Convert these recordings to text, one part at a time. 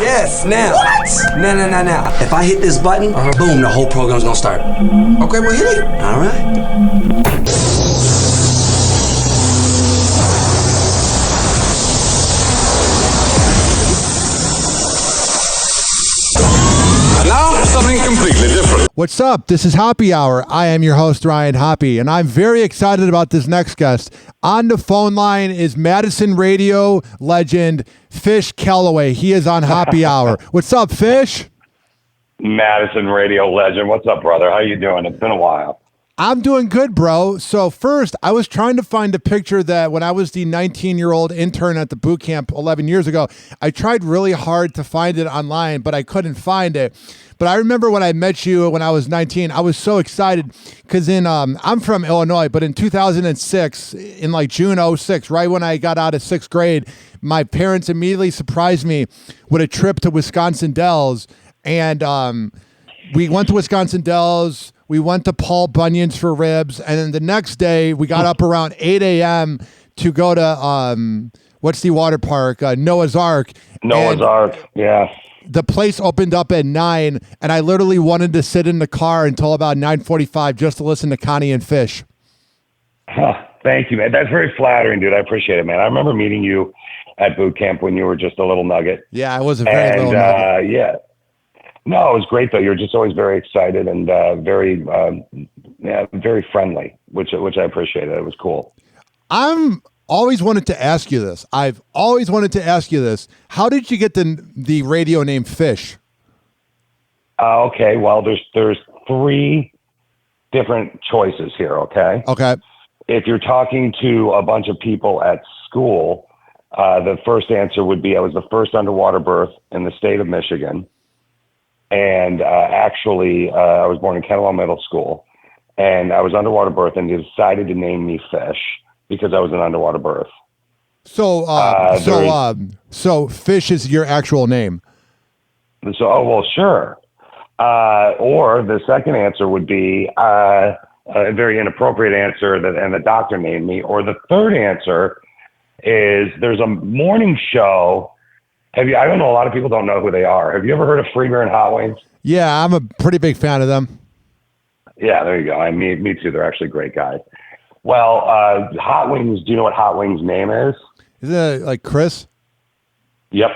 Yes, now. What? Now. If I hit this button, boom, the whole program's gonna start. Okay, well, hit it. All right. Now, something completely different. What's up? This is Hoppe Hour. I am your host, Ryan Hoppe, and I'm very excited about this next guest. On the phone line is Madison radio legend Fish Calloway. He is on Hoppe Hour. What's up, Fish? Madison radio legend. What's up, brother? How you doing? It's been a while. I'm doing good, bro. So first, I was trying to find a picture that when I was the 19-year-old intern at the boot camp 11 years ago, I tried really hard to find it online, but I couldn't find it. But I remember when I met you when I was 19, I was so excited because I'm from Illinois, but in 2006, in like June 06, right when I got out of sixth grade, my parents immediately surprised me with a trip to Wisconsin Dells. And we went to Wisconsin Dells. We went to Paul Bunyan's for ribs. And then the next day, we got up around 8 a.m. to go to, what's the water park? Noah's Ark. Noah's Ark, yeah. The place opened up at 9, and I literally wanted to sit in the car until about 9:45 just to listen to Connie and Fish. Thank you, man. That's very flattering, dude. I appreciate it, man. I remember meeting you at boot camp when you were just a little nugget. Yeah, I was a very little nugget. Yeah. No, it was great, though. You were just always very excited and very friendly, which I appreciated. It was cool. Always wanted to ask you this. I've always wanted to ask you this. How did you get the radio name Fish? Okay, well, there's three different choices here, okay? Okay. If you're talking to a bunch of people at school, the first answer would be I was the first underwater birth in the state of Michigan. And actually, I was born in Calloway Middle School. And I was underwater birth, and they decided to name me Fish because I was an underwater birth. So Fish is your actual name. So, sure. Or the second answer would be a very inappropriate answer and the doctor named me. Or the third answer is there's a morning show. I don't know, a lot of people don't know who they are. Have you ever heard of Free Beer and Hot Wings? Yeah, I'm a pretty big fan of them. Yeah, there you go. Me too. They're actually great guys. Well, Hot Wings, do you know what Hot Wings' name is? Isn't it like Chris? Yep.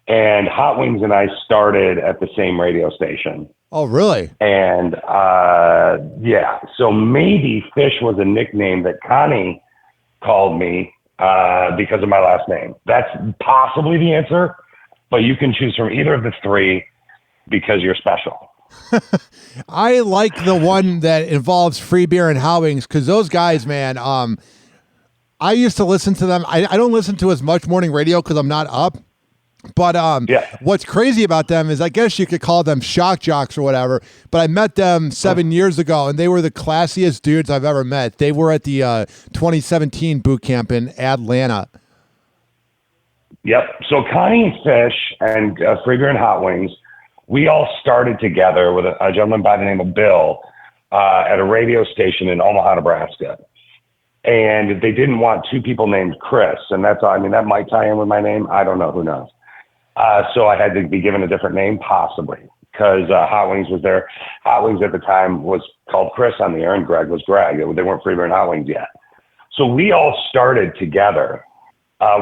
And Hot Wings and I started at the same radio station. Oh, really? And yeah, so maybe Fish was a nickname that Connie called me because of my last name. That's possibly the answer, but you can choose from either of the three because you're special. I like the one that involves Free Beer and Hot Wings because those guys, man, I used to listen to them. I don't listen to as much morning radio because I'm not up. But What's crazy about them is I guess you could call them shock jocks or whatever. But I met them 7 years ago, and they were the classiest dudes I've ever met. They were at the 2017 boot camp in Atlanta. Yep. So Connie and Fish and Free Beer and Hot Wings, we all started together with a gentleman by the name of Bill at a radio station in Omaha, Nebraska. And they didn't want two people named Chris. And that's all. I mean, that might tie in with my name. I don't know. Who knows? So I had to be given a different name, possibly, because Hot Wings was there. Hot Wings at the time was called Chris on the air, and Greg was Greg. They weren't Free Beer and Hot Wings yet. So we all started together.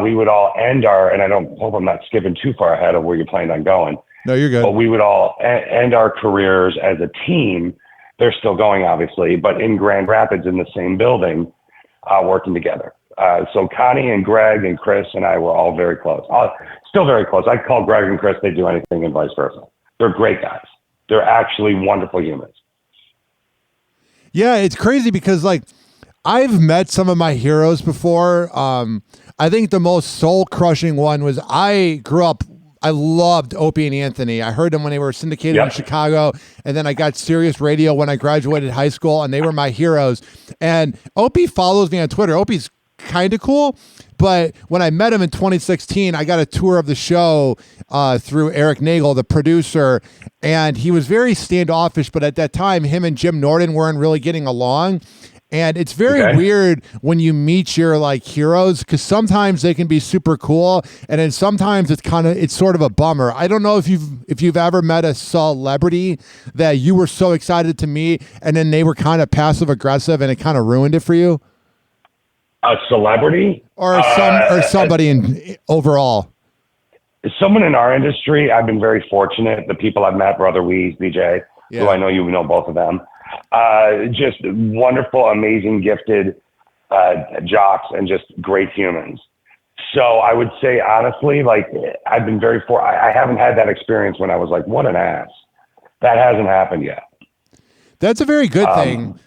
We would all end and I hope I'm not skipping too far ahead of where you planned on going. No, you're good. But we would all end our careers as a team. They're still going, obviously, but in Grand Rapids in the same building, working together. So Connie and Greg and Chris and I were all very close. Still very close. I call Greg and Chris, they do anything and vice versa. They're great guys. They're actually wonderful humans. Yeah, it's crazy because like I've met some of my heroes before. I think the most soul crushing one was I loved Opie and Anthony. I heard them when they were syndicated in Chicago, and then I got Sirius Radio when I graduated high school, and they were my heroes. And Opie follows me on Twitter. Opie's kind of cool, but when I met him in 2016, I got a tour of the show through Eric Nagel, the producer, and he was very standoffish, but at that time, him and Jim Norton weren't really getting along. And it's very weird when you meet your like heroes, because sometimes they can be super cool, and then sometimes it's sort of a bummer. I don't know if you've ever met a celebrity that you were so excited to meet, and then they were kind of passive aggressive, and it kind of ruined it for you. A celebrity or somebody in overall. Someone in our industry, I've been very fortunate. The people I've met, Brother Weeze, BJ, who I know you know both of them. Just wonderful, amazing, gifted jocks and just great humans. So I would say, honestly, like I've been I haven't had that experience when I was like, what an ass. That hasn't happened yet. That's a very good thing.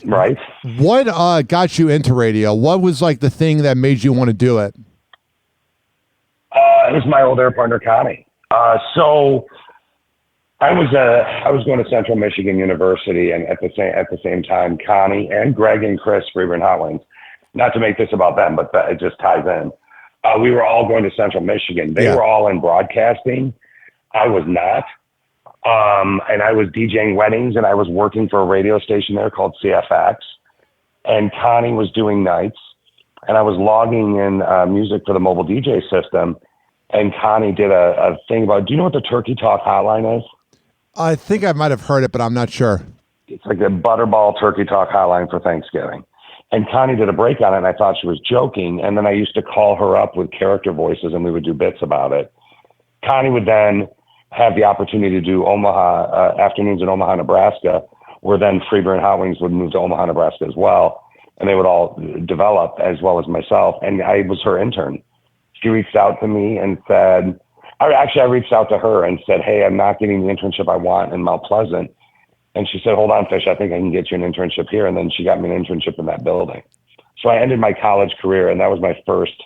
Right. What got you into radio? What was like the thing that made you want to do it? It was my old air partner, Connie. So I was going to Central Michigan University, and at the same time, Connie and Greg and Chris Freeber and Hot Wings, not to make this about them, but it just ties in. We were all going to Central Michigan. They were all in broadcasting. I was not. And I was DJing weddings, and I was working for a radio station there called CFX. And Connie was doing nights, and I was logging in music for the mobile DJ system. And Connie did a thing about, do you know what the Turkey Talk hotline is? I think I might have heard it, but I'm not sure. It's like a Butterball Turkey Talk hotline for Thanksgiving. And Connie did a break on it, and I thought she was joking. And then I used to call her up with character voices, and we would do bits about it. Connie would then have the opportunity to do afternoons in Omaha, Nebraska, where then Freeber and Hot Wings would move to Omaha, Nebraska as well. And they would all develop as well as myself. And I was her intern. She reached out to me and said, I reached out to her and said, hey, I'm not getting the internship I want in Mount Pleasant. And she said, hold on, Fish, I think I can get you an internship here. And then she got me an internship in that building. So I ended my college career, and that was my first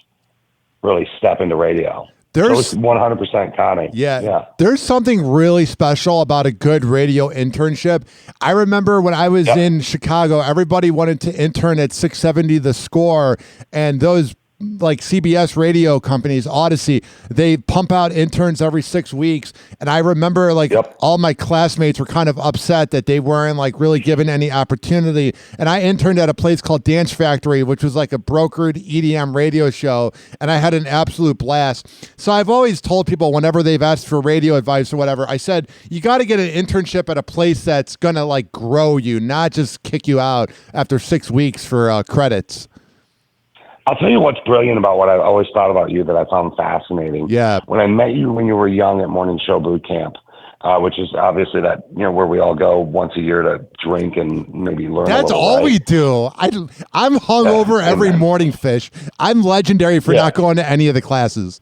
really step into radio. There's 100% Connie. Yeah. There's something really special about a good radio internship. I remember when I was in Chicago, everybody wanted to intern at 670 The Score, and those like CBS radio companies, Odyssey, they pump out interns every 6 weeks. And I remember like all my classmates were kind of upset that they weren't like really given any opportunity. And I interned at a place called Dance Factory, which was like a brokered EDM radio show. And I had an absolute blast. So I've always told people whenever they've asked for radio advice or whatever, I said, you got to get an internship at a place that's going to like grow you, not just kick you out after 6 weeks for credits. I'll tell you what's brilliant about what I've always thought about you that I found fascinating. Yeah. When I met you when you were young at Morning Show Boot Camp, which is obviously that, where we all go once a year to drink and maybe learn. That's all we do. I'm hungover every morning, Fish. I'm legendary for not going to any of the classes.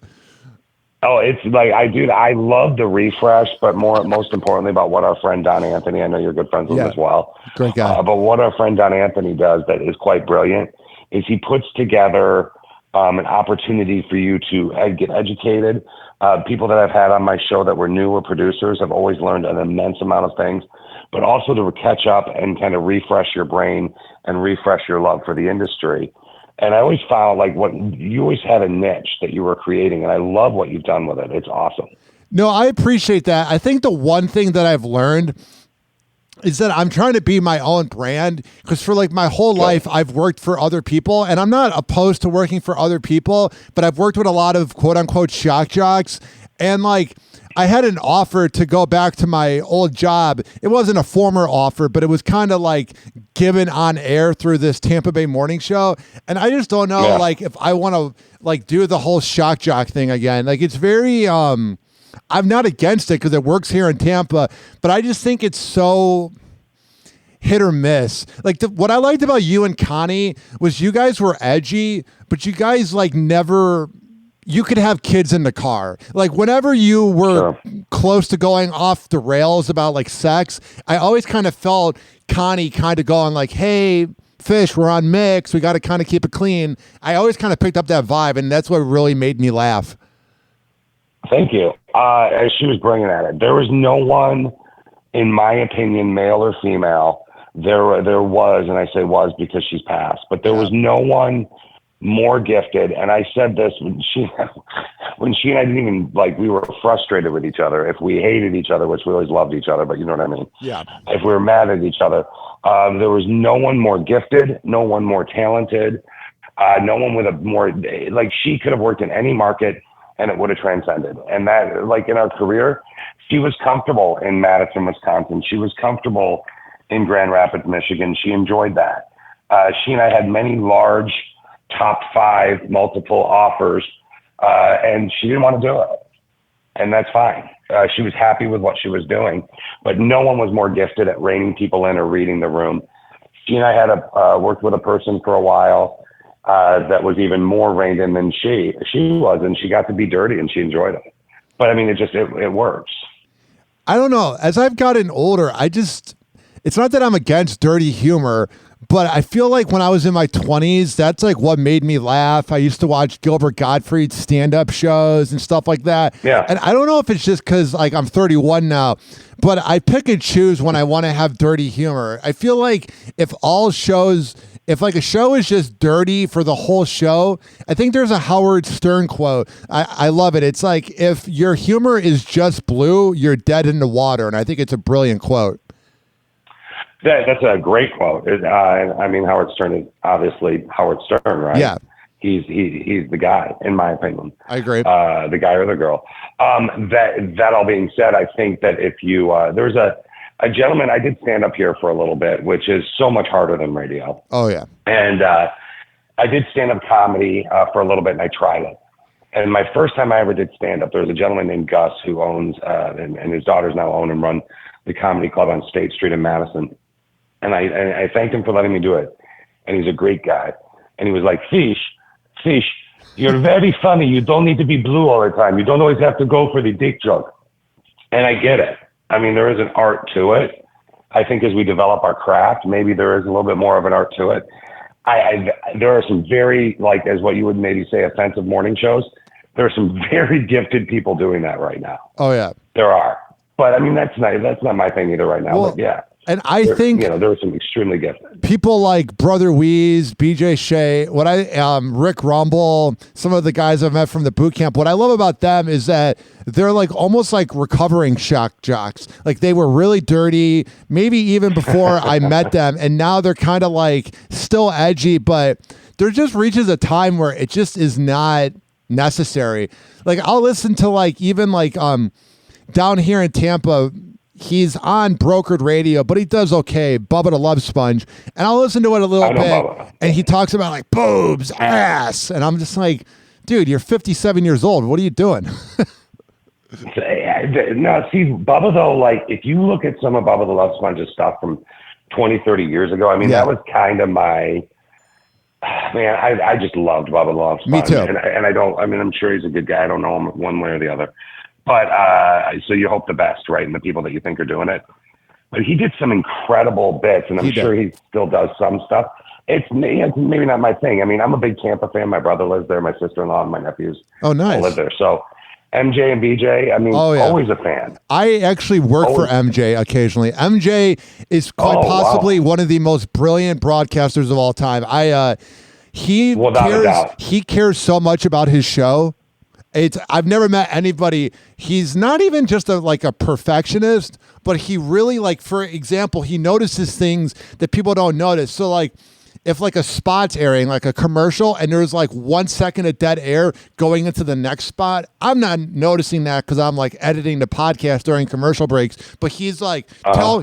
Oh, it's like I love the refresh, but most importantly about what our friend Don Anthony, I know you're good friends with him as well. Great guy. But what our friend Don Anthony does that is quite brilliant is he puts together an opportunity for you to get educated. People that I've had on my show that were newer producers have always learned an immense amount of things, but also to catch up and kind of refresh your brain and refresh your love for the industry. And I always found like you always had a niche that you were creating, and I love what you've done with it. It's awesome. No, I appreciate that. I think the one thing that I've learned is that I'm trying to be my own brand, because for like my whole life, I've worked for other people, and I'm not opposed to working for other people, but I've worked with a lot of quote unquote shock jocks. And like, I had an offer to go back to my old job. It wasn't a former offer, but it was kind of like given on air through this Tampa Bay morning show. And I just don't know, like if I want to like do the whole shock jock thing again. Like it's very, I'm not against it because it works here in Tampa, but I just think it's so hit or miss. Like what I liked about you and Connie was you guys were edgy, but you guys like you could have kids in the car. Like whenever you were close to going off the rails about like sex, I always kind of felt Connie kind of going like, hey, Fish, we're on mix. We got to kind of keep it clean. I always kind of picked up that vibe, and that's what really made me laugh. Thank you. As she was bringing at it, there was no one, in my opinion, male or female. There was, and I say was because she's passed, but there was no one more gifted. And I said this when she and I didn't even like, we were frustrated with each other. If we hated each other, which we always loved each other, but you know what I mean? Yeah. If we were mad at each other, There was no one more gifted, no one more talented, no one with a more, like, she could have worked in any market and it would have transcended. And that, like, in our career, she was comfortable in Madison, Wisconsin. She was comfortable in Grand Rapids, Michigan. She enjoyed that. She and I had many large top 5 multiple offers, and she didn't want to do it. And that's fine. She was happy with what she was doing, but no one was more gifted at reining people in or reading the room. She and I had worked with a person for a while that was even more reined in than she was, and she got to be dirty and she enjoyed it. But I mean, it works. I don't know. As I've gotten older, it's not that I'm against dirty humor, but I feel like when I was in my 20s, that's like what made me laugh. I used to watch Gilbert Gottfried's stand-up shows and stuff like that. Yeah. And I don't know if it's just because like I'm 31 now, but I pick and choose when I want to have dirty humor. I feel like if like a show is just dirty for the whole show, I think there's a Howard Stern quote. I love it. It's like, if your humor is just blue, you're dead in the water. And I think it's a brilliant quote. That's a great quote. I mean, Howard Stern is obviously Howard Stern, right? Yeah. He's the guy, in my opinion. I agree. The guy or the girl. That all being said, I think that if you, there's a gentleman, I did stand up here for a little bit, which is so much harder than radio. Oh, yeah. And I did stand up comedy for a little bit, and I tried it. And my first time I ever did stand up, there was a gentleman named Gus who owns, and his daughters now own and run the comedy club on State Street in Madison. And I thanked him for letting me do it. And he's a great guy. And he was like, Fish, you're very funny. You don't need to be blue all the time. You don't always have to go for the dick joke. And I get it. I mean, there is an art to it. I think as we develop our craft, maybe there is a little bit more of an art to it. There are some very, like, as what you would maybe say, offensive morning shows. There are some very gifted people doing that right now. Oh, yeah. There are. But I mean, that's not my thing either right now. Well, but yeah. And I think, there were some extremely gifted people like Brother Weeze, BJ Shea, Rick Rumble, some of the guys I've met from the boot camp. What I love about them is that they're like almost like recovering shock jocks. Like, they were really dirty, maybe even before I met them, and now they're kind of like still edgy, but there just reaches a time where it just is not necessary. Like, I'll listen to like even like down here in Tampa. He's on brokered radio, but he does okay. Bubba the Love Sponge. And I'll listen to it a little bit. Bubba. And he talks about like boobs, ass. And I'm just like, dude, you're 57 years old. What are you doing? No, see, Bubba, though, like, if you look at some of Bubba the Love Sponge's stuff from 20, 30 years ago, I mean, that was kind of my, man, I just loved Bubba the Love Sponge. Me too. And I'm sure he's a good guy. I don't know him one way or the other. But so you hope the best, right? And the people that you think are doing it. But he did some incredible bits, and I'm sure he still does some stuff. It's maybe not my thing. I mean, I'm a big Tampa fan. My brother lives there. My sister-in-law and my nephews all live there. So MJ and BJ, I mean, always a fan. I actually work for MJ occasionally. MJ is quite possibly one of the most brilliant broadcasters of all time. He cares so much about his show. I've never met anybody. He's not even just a perfectionist, but he really, like, for example, he notices things that people don't notice. So like, if like a spot's airing, like a commercial, and there's like 1 second of dead air going into the next spot, I'm not noticing that because I'm like editing the podcast during commercial breaks. But he's like,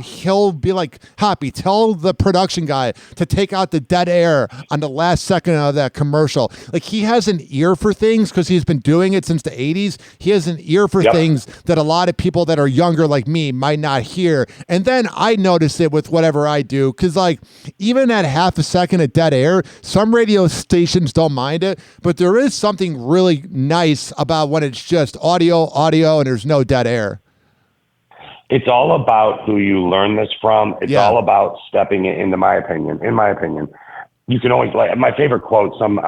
he'll be like, Hoppe, tell the production guy to take out the dead air on the last second of that commercial. Like, he has an ear for things because he's been doing it since the 80s. He has an ear for things that a lot of people that are younger like me might not hear. And then I notice it with whatever I do, because like, even at half a second of dead air, some radio stations don't mind it, but there is something really nice about when it's just audio, and there's no dead air. It's all about who you learn this from. It's all about stepping in my opinion. In my opinion, you can always, like, my favorite quote some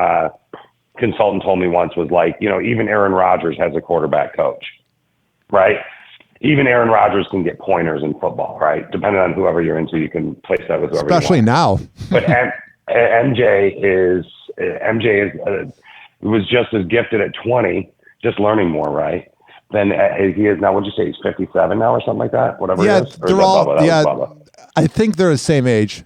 consultant told me once was like, even Aaron Rodgers has a quarterback coach, right? Even Aaron Rodgers can get pointers in football, right? Depending on whoever you're into, you can place that with whoever especially you want. Now. But MJ was just as gifted at 20, just learning more, right? Than he is now. What'd you say? He's 57 now or something like that? Whatever it is. They're all, Bubba? I think they're the same age.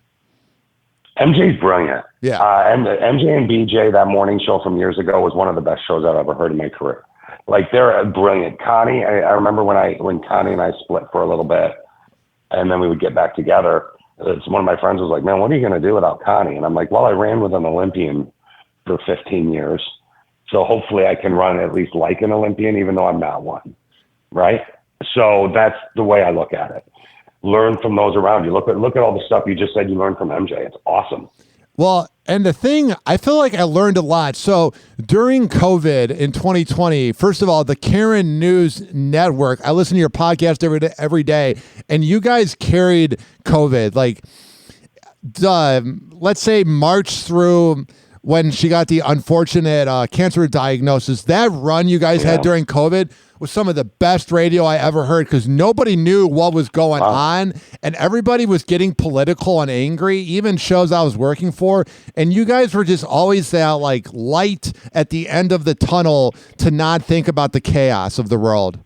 MJ's brilliant. Yeah. And MJ and BJ, that morning show from years ago, was one of the best shows I've ever heard in my career. Like, they're brilliant. Connie, I remember when Connie and I split for a little bit, and then we would get back together. One of my friends was like, "Man, what are you going to do without Connie?" And I'm like, "Well, I ran with an Olympian for 15 years. So hopefully I can run at least like an Olympian, even though I'm not one." Right? So that's the way I look at it. Learn from those around you. Look at all the stuff you just said you learned from MJ. It's awesome. Well, and the thing, I feel like I learned a lot. So during COVID in 2020, first of all, the Karen News Network, I listen to your podcast every day, and you guys carried COVID. Like, let's say March through when she got the unfortunate cancer diagnosis. That run you guys had during COVID was some of the best radio I ever heard, because nobody knew what was going on, and everybody was getting political and angry, even shows I was working for. And you guys were just always that like light at the end of the tunnel to not think about the chaos of the world.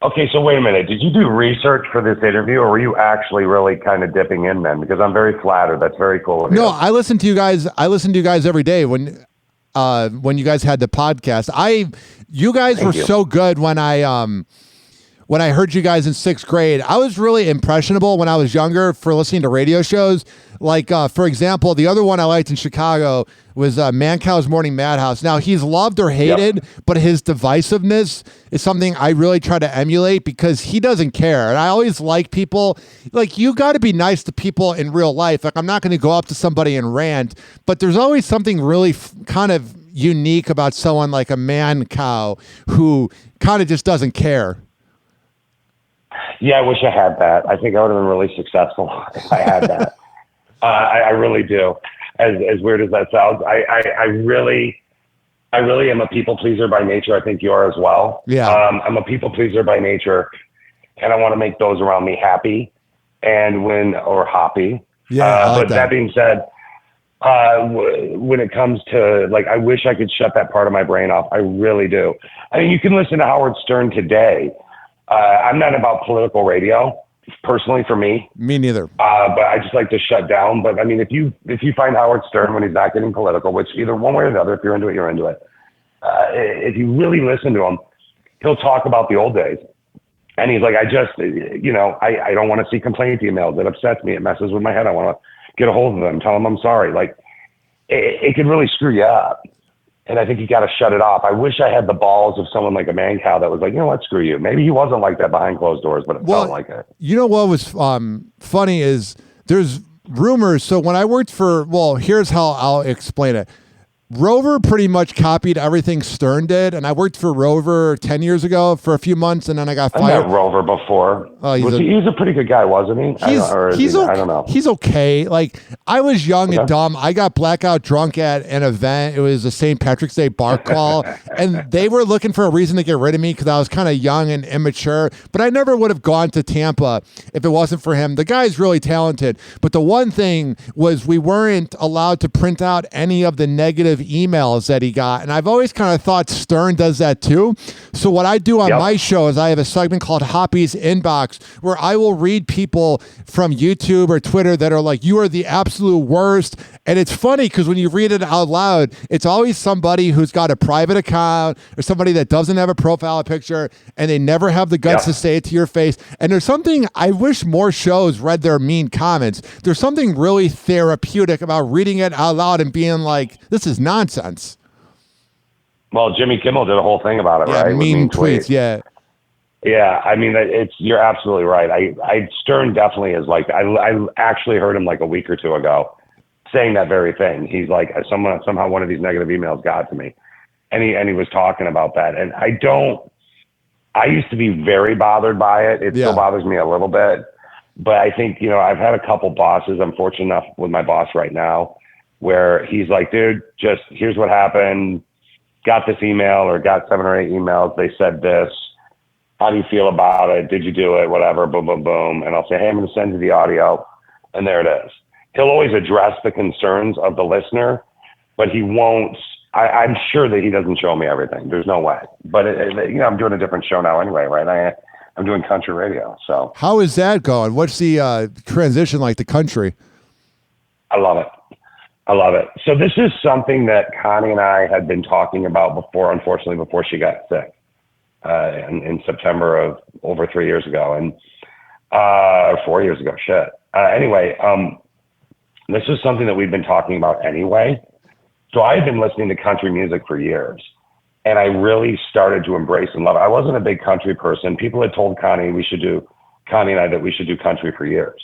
Okay, so wait a minute. Did you do research for this interview, or were you actually really kind of dipping in then? Because I'm very flattered. That's very cool of you. No, I listen to you guys. I listen to you guys every day when you guys had the podcast. You guys were so good when I heard you guys in 6th grade. I was really impressionable when I was younger for listening to radio shows. Like, for example, the other one I liked in Chicago was Mancow's Morning Madhouse. Now, he's loved or hated, but his divisiveness is something I really try to emulate, because he doesn't care. And I always like people, like, you got to be nice to people in real life. Like, I'm not going to go up to somebody and rant, but there's always something really kind of unique about someone like a Mancow who kind of just doesn't care. Yeah, I wish I had that. I think I would have been really successful if I had that. I really do. As weird as that sounds, I really am a people pleaser by nature. I think you are as well. Yeah. I'm a people pleaser by nature, and I want to make those around me happy or happy. Yeah. But that being said, when it comes to, like, I wish I could shut that part of my brain off. I really do. I mean, you can listen to Howard Stern today. I'm not about political radio, personally, for me. Me neither. But I just like to shut down. But I mean, if you find Howard Stern when he's not getting political, which either one way or the other, if you're into it, you're into it. If you really listen to him, he'll talk about the old days. And he's like, I don't want to see complaint emails. It upsets me. It messes with my head. I want to get a hold of them, tell them I'm sorry. Like, it can really screw you up. And I think you got to shut it off. I wish I had the balls of someone like a Mancow that was like, you know what, screw you. Maybe he wasn't like that behind closed doors, but it felt like it. You know what was funny is there's rumors. So when I worked here's how I'll explain it. Rover pretty much copied everything Stern did, and I worked for Rover 10 years ago for a few months, and then I got fired. I met Rover before. He was a pretty good guy, wasn't he? I don't know. He's okay. Like, I was young and dumb. I got blackout drunk at an event. It was a St. Patrick's Day bar crawl, and they were looking for a reason to get rid of me because I was kind of young and immature, but I never would have gone to Tampa if it wasn't for him. The guy's really talented, but the one thing was we weren't allowed to print out any of the negative emails that he got, and I've always kind of thought Stern does that too. So what I do on my show is I have a segment called Hoppe's Inbox, where I will read people from YouTube or Twitter that are like, you are the absolute worst. And it's funny because when you read it out loud, it's always somebody who's got a private account or somebody that doesn't have a profile picture, and they never have the guts to say it to your face. And there's something, I wish more shows read their mean comments. There's something really therapeutic about reading it out loud and being like, this is nonsense. Well, Jimmy Kimmel did a whole thing about it, right? Mean tweets, yeah. Yeah, I mean, you're absolutely right. Stern definitely is like, I actually heard him like a week or two ago saying that very thing. He's like, somehow one of these negative emails got to me. And he was talking about that. And I used to be very bothered by it. It still bothers me a little bit. But I think, I've had a couple bosses. I'm fortunate enough with my boss right now where he's like, dude, just here's what happened. Got this email or got 7 or 8 emails. They said this. How do you feel about it? Did you do it? Whatever, boom, boom, boom. And I'll say, hey, I'm going to send you the audio. And there it is. He'll always address the concerns of the listener, but he won't. I'm sure that he doesn't show me everything. There's no way. But, I'm doing a different show now anyway, right? I'm doing country radio. So how is that going? What's the transition like to country? I love it. I love it. So this is something that Connie and I had been talking about before, unfortunately, before she got sick in September of over 3 years ago, and 4 years ago, shit. Anyway, this is something that we've been talking about anyway. So I had been listening to country music for years, and I really started to embrace and love it. I wasn't a big country person. People had told Connie and I that we should do country for years.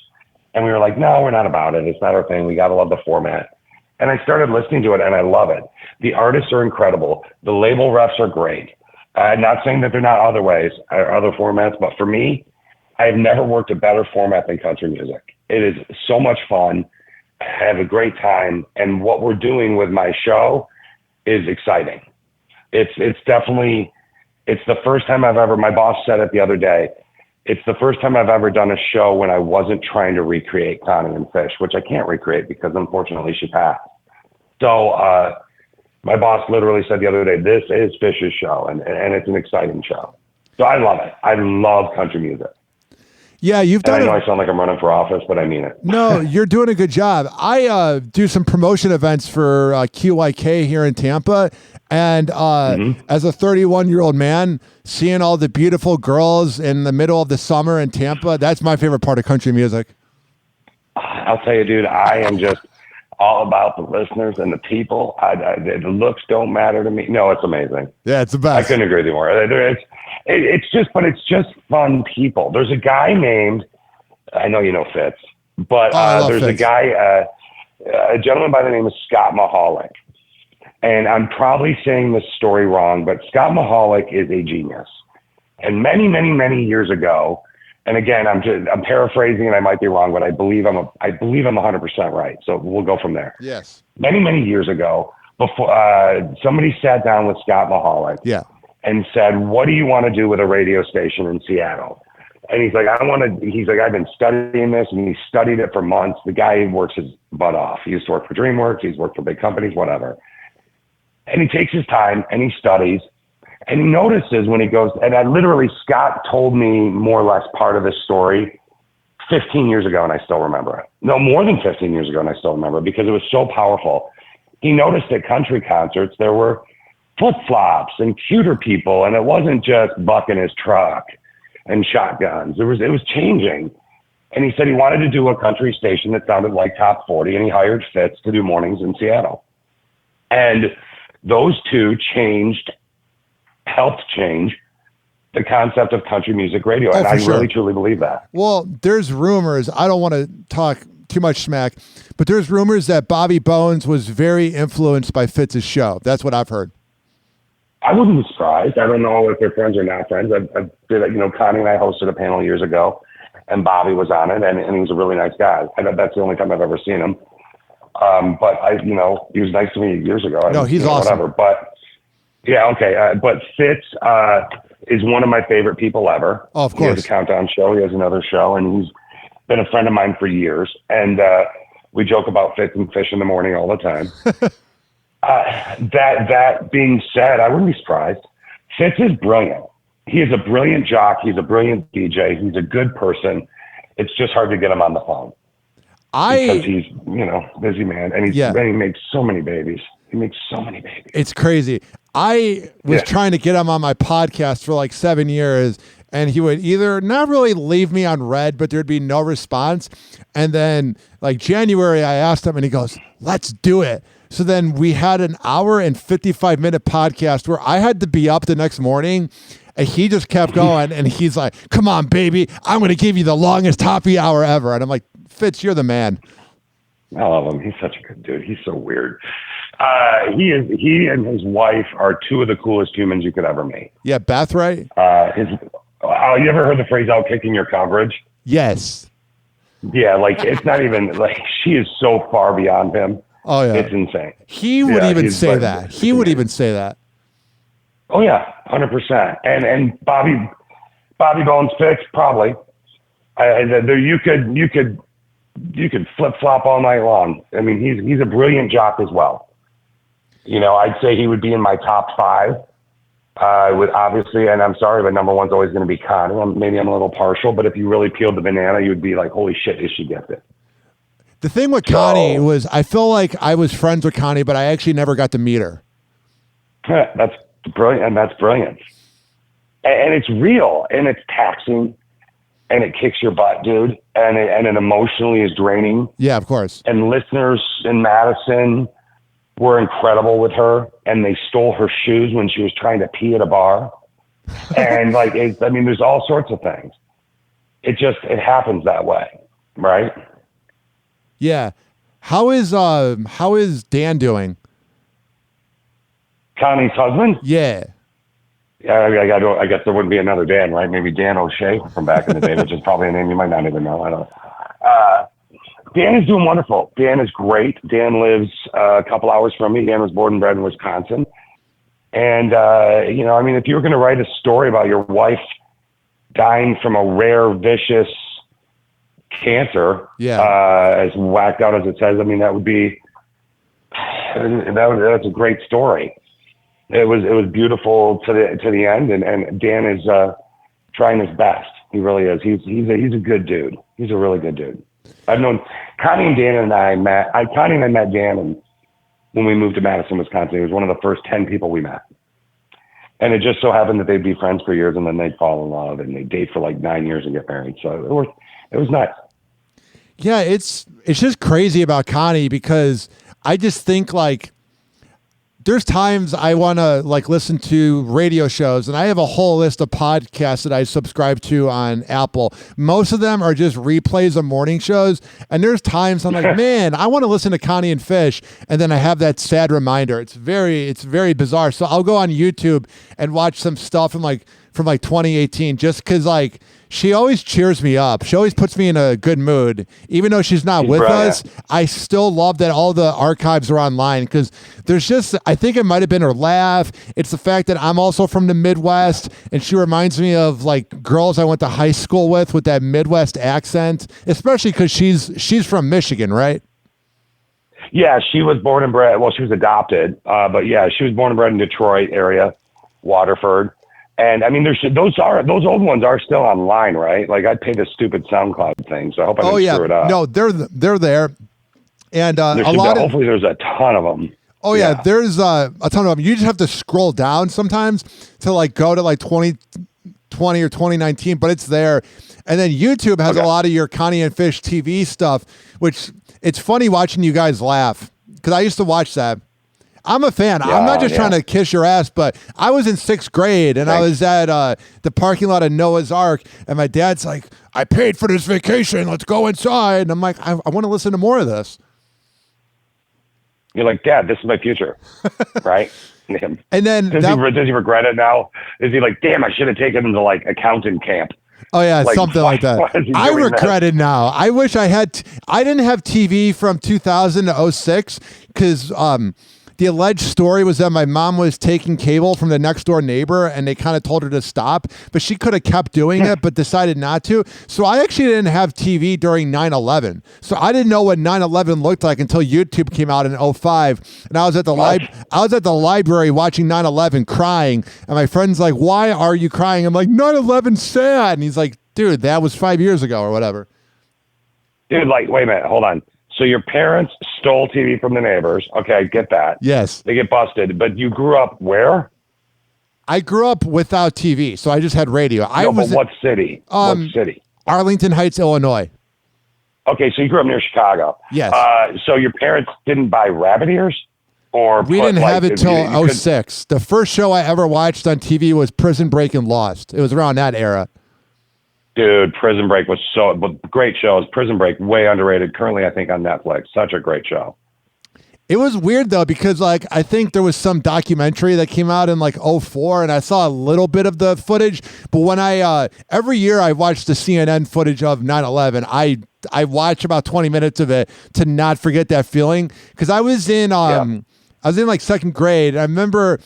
And we were like, no, we're not about it. It's not our thing. We got to love the format. And I started listening to it, and I love it. The artists are incredible. The label reps are great. Not saying that they're not other ways, or other formats, but for me, I've never worked a better format than country music. It is so much fun. I have a great time. And what we're doing with my show is exciting. It's definitely, it's the first time my boss said it the other day, it's the first time I've ever done a show when I wasn't trying to recreate Connie and Fish, which I can't recreate because unfortunately she passed. So my boss literally said the other day, this is Fish's show, and it's an exciting show. So I love it. I love country music. Yeah, you've done. I know I sound like I'm running for office, but I mean it. No, you're doing a good job. I do some promotion events for QYK here in Tampa, and as a 31-year-old man, seeing all the beautiful girls in the middle of the summer in Tampa, that's my favorite part of country music. I'll tell you, dude, I am just all about the listeners and the people. The looks don't matter to me. No, it's amazing. Yeah, it's the best. I couldn't agree with you more. It's just fun people. There's a guy named, I know you know Fitz, but there's Fitz. A guy, a gentleman by the name of Scott Mahalik. And I'm probably saying this story wrong, but Scott Mahalik is a genius. And many, many, many years ago, and again, I'm paraphrasing and I might be wrong, but I believe I'm 100% right. So we'll go from there. Yes. Many, many years ago, before somebody sat down with Scott Mahalik. Yeah. And said, what do you want to do with a radio station in Seattle? And he's like, I've been studying this, and he studied it for months. The guy works his butt off. He used to work for DreamWorks. He's worked for big companies, whatever. And he takes his time and he studies, and he notices when he goes, and Scott told me more or less part of this story 15 years ago, and I still remember it. No, more than 15 years ago, and I still remember it because it was so powerful. He noticed at country concerts, there were flip-flops and cuter people, and it wasn't just Buck in his truck and shotguns. It was changing. And he said he wanted to do a country station that sounded like Top 40, and he hired Fitz to do mornings in Seattle. And those two helped change the concept of country music radio. And I really, truly believe that. Well, there's rumors. I don't want to talk too much smack, but there's rumors that Bobby Bones was very influenced by Fitz's show. That's what I've heard. I wouldn't be surprised. I don't know if they're friends or not friends. Connie and I hosted a panel years ago, and Bobby was on it, and he was a really nice guy. That's the only time I've ever seen him. But he was nice to me years ago. No, he's awesome. Whatever. But yeah, okay. But Fitz is one of my favorite people ever. Oh, of course. He has a countdown show. He has another show, and he's been a friend of mine for years. And we joke about Fitz and Fish in the morning all the time. That being said, I wouldn't be surprised. Fitz is brilliant. He is a brilliant jock. He's a brilliant DJ. He's a good person. It's just hard to get him on the phone because he's, busy man, and he makes so many babies. He makes so many babies. It's crazy. I was trying to get him on my podcast for like 7 years, and he would either not really leave me on red, but there'd be no response. And then like January, I asked him, and he goes, "Let's do it." So then we had an hour and 55-minute podcast where I had to be up the next morning, and he just kept going. And he's like, "Come on, baby, I'm going to give you the longest happy hour ever." And I'm like, "Fitz, you're the man." I love him. He's such a good dude. He's so weird. He and his wife are two of the coolest humans you could ever meet. Yeah, Beth, right? You ever heard the phrase "out kicking your coverage"? Yes. Yeah, like it's not even like she is so far beyond him. Oh yeah, it's insane. He would even say that. He would even say that. Oh yeah, 100%. And Bobby Bones Fitz probably. You could flip flop all night long. I mean, he's a brilliant jock as well. I'd say he would be in my top 5 With obviously, and I'm sorry, but number one's always going to be Connie. Maybe I'm a little partial, but if you really peeled the banana, you'd be like, holy shit, is she gifted? The thing with Connie was I feel like I was friends with Connie, but I actually never got to meet her. That's brilliant, and that's brilliant. And it's real, and it's taxing, and it kicks your butt, dude, and it emotionally is draining. Yeah, of course. And listeners in Madison were incredible with her, and they stole her shoes when she was trying to pee at a bar. And like, there's all sorts of things. It happens that way, right? Yeah. How is Dan doing? Connie's husband? Yeah. I guess there wouldn't be another Dan, right? Maybe Dan O'Shea from back in the day, which is probably a name you might not even know. I don't know. Dan is doing wonderful. Dan is great. Dan lives a couple hours from me. Dan was born and bred in Wisconsin. And, if you were going to write a story about your wife dying from a rare, vicious cancer, as whacked out as it says, that's a great story. It was beautiful to the end, and Dan is trying his best. He really is. He's a good dude. He's a really good dude. I've known Connie and I met Dan when we moved to Madison, Wisconsin. He was one of the first 10 people we met. And it just so happened that they'd be friends for years, and then they'd fall in love, and they'd date for like 9 years and get married. So it was nuts. Yeah, it's just crazy about Connie because I just think like there's times I want to like listen to radio shows, and I have a whole list of podcasts that I subscribe to on Apple. Most of them are just replays of morning shows. And there's times I'm like, man, I want to listen to Connie and Fish. And then I have that sad reminder. It's very bizarre. So I'll go on YouTube and watch some stuff from 2018, just cause like she always cheers me up. She always puts me in a good mood. Even though she's not with us, I still love that all the archives are online because there's just, I think it might have been her laugh. It's the fact that I'm also from the Midwest and she reminds me of like girls I went to high school with that Midwest accent, especially because she's from Michigan, right? Yeah, she was born and bred. Well, she was adopted, but yeah, she was born and bred in Detroit area, Waterford. And those old ones are still online, right? Like I paid a stupid SoundCloud thing, so I hope I didn't screw it up. No, they're there, and hopefully there's a ton of them. Oh yeah, there's a ton of them. You just have to scroll down sometimes to like go to like 2020 or 2019, but it's there. And then YouTube has a lot of your Connie and Fish TV stuff, which it's funny watching you guys laugh because I used to watch that. I'm a fan. I'm not just trying to kiss your ass, but I was in 6th grade and I was at the parking lot of Noah's Ark, and my dad's like, I paid for this vacation. Let's go inside. And I'm like, I want to listen to more of this. You're like, Dad, this is my future, right? And then does he regret it now? Is he like, damn, I should have taken him to like accountant camp? Oh yeah, like, something like that. I regret it now. I wish I had. I didn't have TV from 2000 to 06 because the alleged story was that my mom was taking cable from the next door neighbor and they kind of told her to stop, but she could have kept doing it, but decided not to. So I actually didn't have TV during 9/11. So I didn't know what 9/11 looked like until YouTube came out in 05. And I was at the library watching 9/11 crying. And my friend's like, why are you crying? I'm like, 9/11 sad. And he's like, dude, that was 5 years ago or whatever. Dude, like, wait a minute, hold on. So your parents stole TV from the neighbors. Okay, I get that. Yes. They get busted. But you grew up where? I grew up without TV, so I just had radio. But what city? What city? Arlington Heights, Illinois. Okay, so you grew up near Chicago. Yes. So your parents didn't buy rabbit ears? We didn't have it till 06. The first show I ever watched on TV was Prison Break and Lost. It was around that era. Dude, Prison Break was great shows. Prison Break, way underrated. Currently, I think on Netflix. Such a great show. It was weird though because like I think there was some documentary that came out in like 04 and I saw a little bit of the footage. But when I every year I watch the CNN footage of 9/11, I watch about 20 minutes of it to not forget that feeling because I was in like 2nd grade. I remember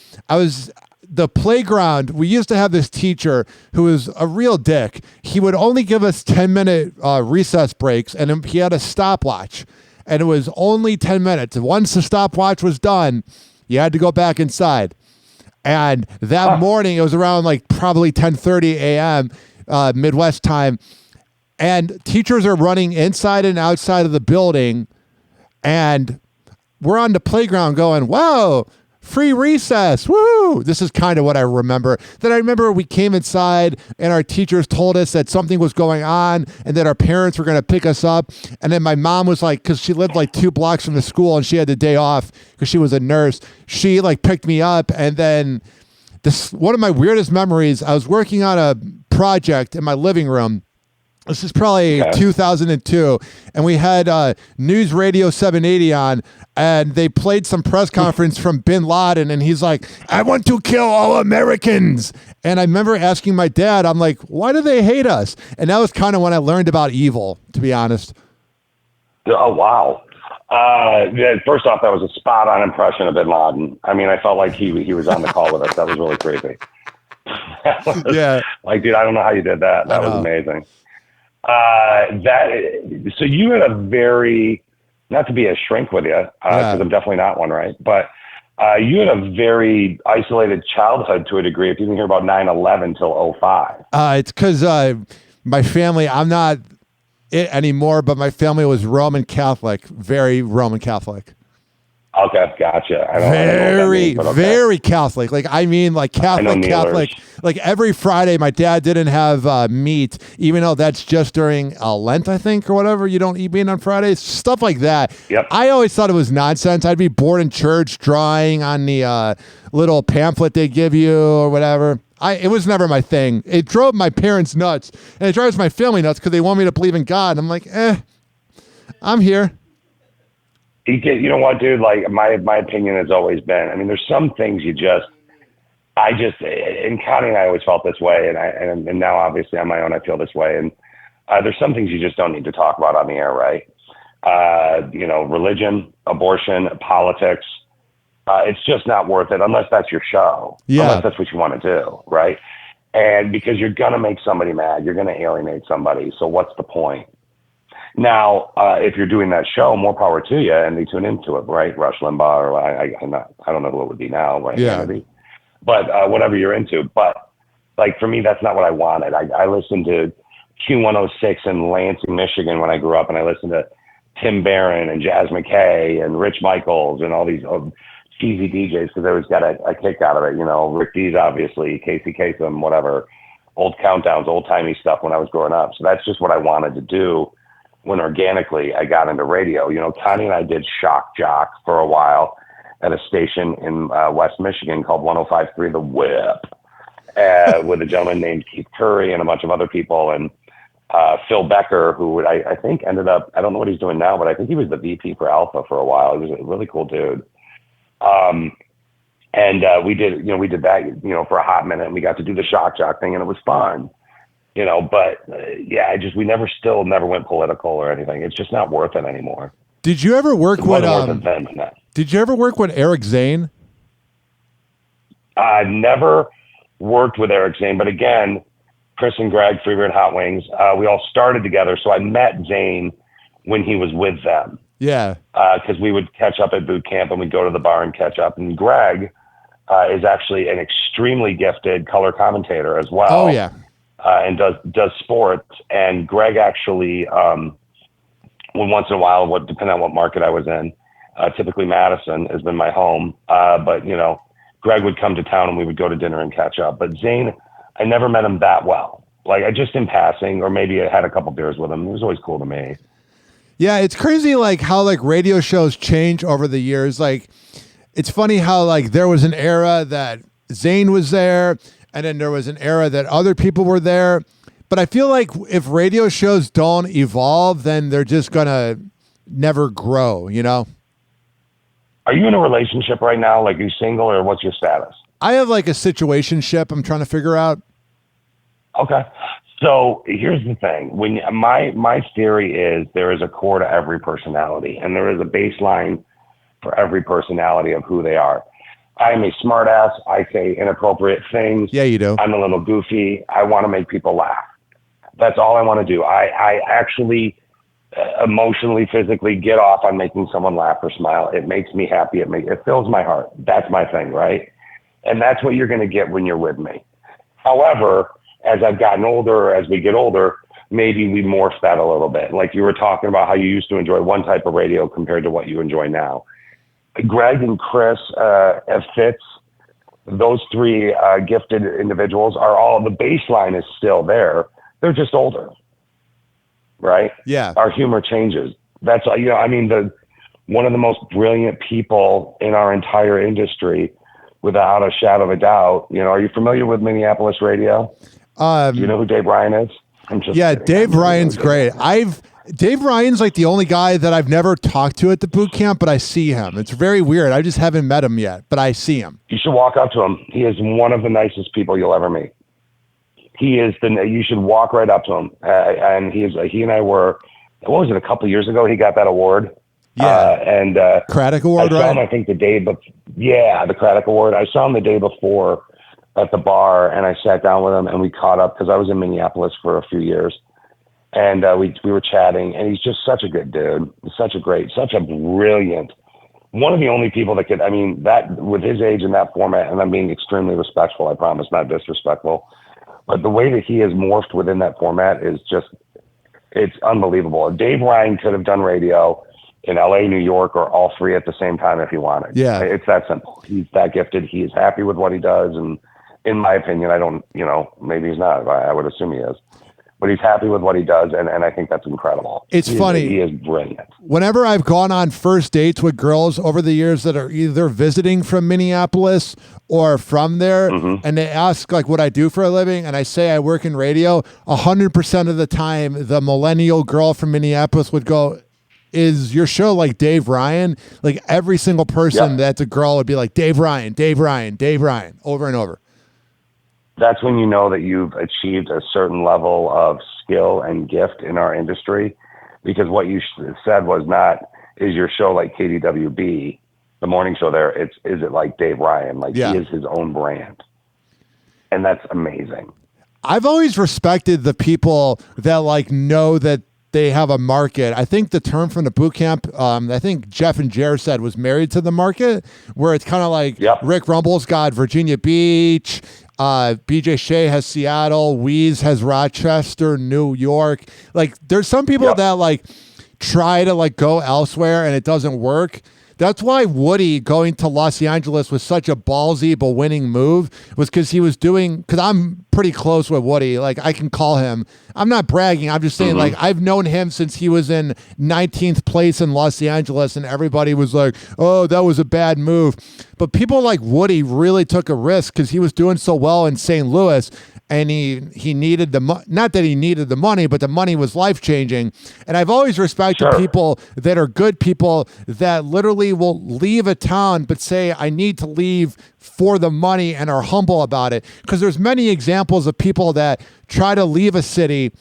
the playground, we used to have this teacher who was a real dick. He would only give us 10-minute recess breaks, and he had a stopwatch, and it was only 10 minutes. And once the stopwatch was done, you had to go back inside. And that morning, it was around like probably 10:30 a.m. Midwest time. And teachers are running inside and outside of the building. And we're on the playground going, wow, free recess. Woo! This is kind of what I remember. Then I remember we came inside and our teachers told us that something was going on and that our parents were going to pick us up. And then my mom was like, because she lived like 2 blocks from the school and she had the day off because she was a nurse. She like picked me up. And then one of my weirdest memories, I was working on a project in my living room. This is probably 2002, and we had News Radio 780 on, and they played some press conference from Bin Laden, and he's like, I want to kill all Americans. And I remember asking my dad, I'm like, why do they hate us? And that was kind of when I learned about evil, to be honest. Oh, wow. First off, that was a spot-on impression of Bin Laden. I mean, I felt like he was on the call with us. That was really creepy. Yeah. Like, dude, I don't know how you did that. That was amazing. So you had a very, not to be a shrink with you, because I'm definitely not one, right? But you had a very isolated childhood to a degree. If you didn't hear about 9/11 till 2005. It's because my family, I'm not it anymore, but my family was Roman Catholic, very Roman Catholic. Okay, gotcha. Very Catholic. Like, I mean, like Catholic. Like every Friday, my dad didn't have meat, even though that's just during Lent, I think, or whatever. You don't eat meat on Fridays, stuff like that. Yep. I always thought it was nonsense. I'd be bored in church drawing on the little pamphlet they give you or whatever. It was never my thing. It drove my parents nuts, and it drives my family nuts because they want me to believe in God. I'm like, I'm here. You know what, dude? Like my opinion has always been. I mean, there's some things and Connie and I always felt this way, and now obviously on my own I feel this way. And there's some things you just don't need to talk about on the air, right? Religion, abortion, politics. It's just not worth it unless that's your show. Yeah. Unless that's what you want to do, right? And because you're gonna make somebody mad, you're gonna alienate somebody. So what's the point? Now, if you're doing that show, more power to you, and they tune into it, right? Rush Limbaugh, or I don't know who it would be now, right? Yeah. But whatever you're into. But like for me, that's not what I wanted. I listened to Q106 in Lansing, Michigan when I grew up, and I listened to Tim Barron and Jazz McKay and Rich Michaels and all these cheesy DJs because I always got a kick out of it. Rick Dees, obviously, Casey Kasem, whatever, old countdowns, old timey stuff when I was growing up. So that's just what I wanted to do. When organically I got into radio, Connie and I did Shock Jock for a while at a station in West Michigan called 105.3 The Whip with a gentleman named Keith Curry and a bunch of other people. And Phil Becker, who I think ended up, I don't know what he's doing now, but I think he was the VP for Alpha for a while. He was a really cool dude. We did that, for a hot minute, and we got to do the Shock Jock thing, and it was fun. We never went political or anything. It's just not worth it anymore. Did you ever work with Eric Zane? I never worked with Eric Zane, but again, Chris and Greg, Freebeer and Hot Wings, we all started together. So I met Zane when he was with them. Yeah. Because we would catch up at boot camp and we'd go to the bar and catch up. And Greg is actually an extremely gifted color commentator as well. Oh, yeah. And does sports. And Greg actually, once in a while, depending on what market I was in, typically Madison has been my home. But Greg would come to town and we would go to dinner and catch up. But Zane, I never met him that well. Like I just in passing, or maybe I had a couple beers with him. It was always cool to me. Yeah, it's crazy like how like radio shows change over the years. Like it's funny how like there was an era that Zane was there. And then there was an era that other people were there. But I feel like if radio shows don't evolve, then they're just going to never grow, Are you in a relationship right now? Like, are you single or what's your status? I have like a situationship I'm trying to figure out. Okay. So here's the thing. When my theory is there is a core to every personality, and there is a baseline for every personality of who they are. I'm a smart ass. I say inappropriate things. Yeah, you do. I'm a little goofy. I want to make people laugh. That's all I want to do. I actually emotionally, physically get off on making someone laugh or smile. It makes me happy. It fills my heart. That's my thing, right? And that's what you're going to get when you're with me. However, as I've gotten older, as we get older, maybe we morph that a little bit. Like you were talking about how you used to enjoy one type of radio compared to what you enjoy now. Greg and Chris, Fitz, those three gifted individuals are all, the baseline is still there. They're just older, right? Yeah. Our humor changes. That's, one of the most brilliant people in our entire industry, without a shadow of a doubt. Are you familiar with Minneapolis radio? Do you know who Dave Ryan is? Yeah, Dave Ryan's great. Dave Ryan's like the only guy that I've never talked to at the boot camp, but I see him. It's very weird. I just haven't met him yet, but I see him. You should walk up to him. He is one of the nicest people you'll ever meet. You should walk right up to him. And he and I were, what was it, a couple of years ago? He got that award. Yeah. Craddock Award, I saw right? him, I think the Craddock Award. I saw him the day before at the bar, and I sat down with him and we caught up because I was in Minneapolis for a few years. And we were chatting, and he's just such a good dude. Such a brilliant, one of the only people that could, that with his age in that format, and I'm being extremely respectful, I promise, not disrespectful, but the way that he has morphed within that format is just, it's unbelievable. Dave Ryan could have done radio in LA, New York, or all three at the same time if he wanted. Yeah. It's that simple. He's that gifted. He is happy with what he does. And in my opinion, I don't, maybe he's not. I would assume he is. But he's happy with what he does, and I think that's incredible. It's funny. He is brilliant. Whenever I've gone on first dates with girls over the years that are either visiting from Minneapolis or from there, and they ask like what I do for a living, and I say I work in radio, 100% of the time, the millennial girl from Minneapolis would go, "Is your show like Dave Ryan?" Like every single person that's a girl would be like, "Dave Ryan, Dave Ryan, Dave Ryan," over and over. That's when you know that you've achieved a certain level of skill and gift in our industry, because what you said was not, is your show like KDWB, the morning show there, is it like Dave Ryan? Like he is his own brand. And that's amazing. I've always respected the people that like know that they have a market. I think the term from the boot camp, I think Jeff and Jer said, was married to the market, where it's kind of like Rick Rumble's got Virginia Beach, BJ Shea has Seattle, Weeze has Rochester, New York. Like there's some people that like try to like go elsewhere and it doesn't work. That's why Woody going to Los Angeles was such a ballsy but winning move, was because he was doing, because I'm pretty close with Woody. Like I can call him. I'm not bragging. I'm just saying like I've known him since he was in 19th place in Los Angeles, and everybody was like, "Oh, that was a bad move." But people like Woody really took a risk because he was doing so well in St. Louis. And he needed not that he needed the money, but the money was life-changing. And I've always respected people that are good people that literally will leave a town but say, "I need to leave for the money," and are humble about it. Because there's many examples of people that try to leave a city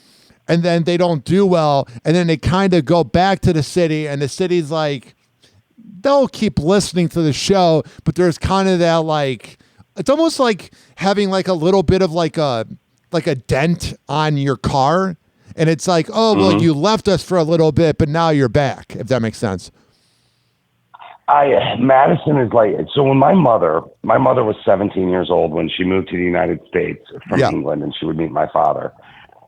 and then they don't do well, and then they kind of go back to the city, and the city's like, they'll keep listening to the show, but there's kind of that like, it's almost like having like a little bit of like a dent on your car. And it's like, oh, well, you left us for a little bit, but now you're back, if that makes sense. Madison is like, so when my mother was 17 years old when she moved to the United States from England, and she would meet my father.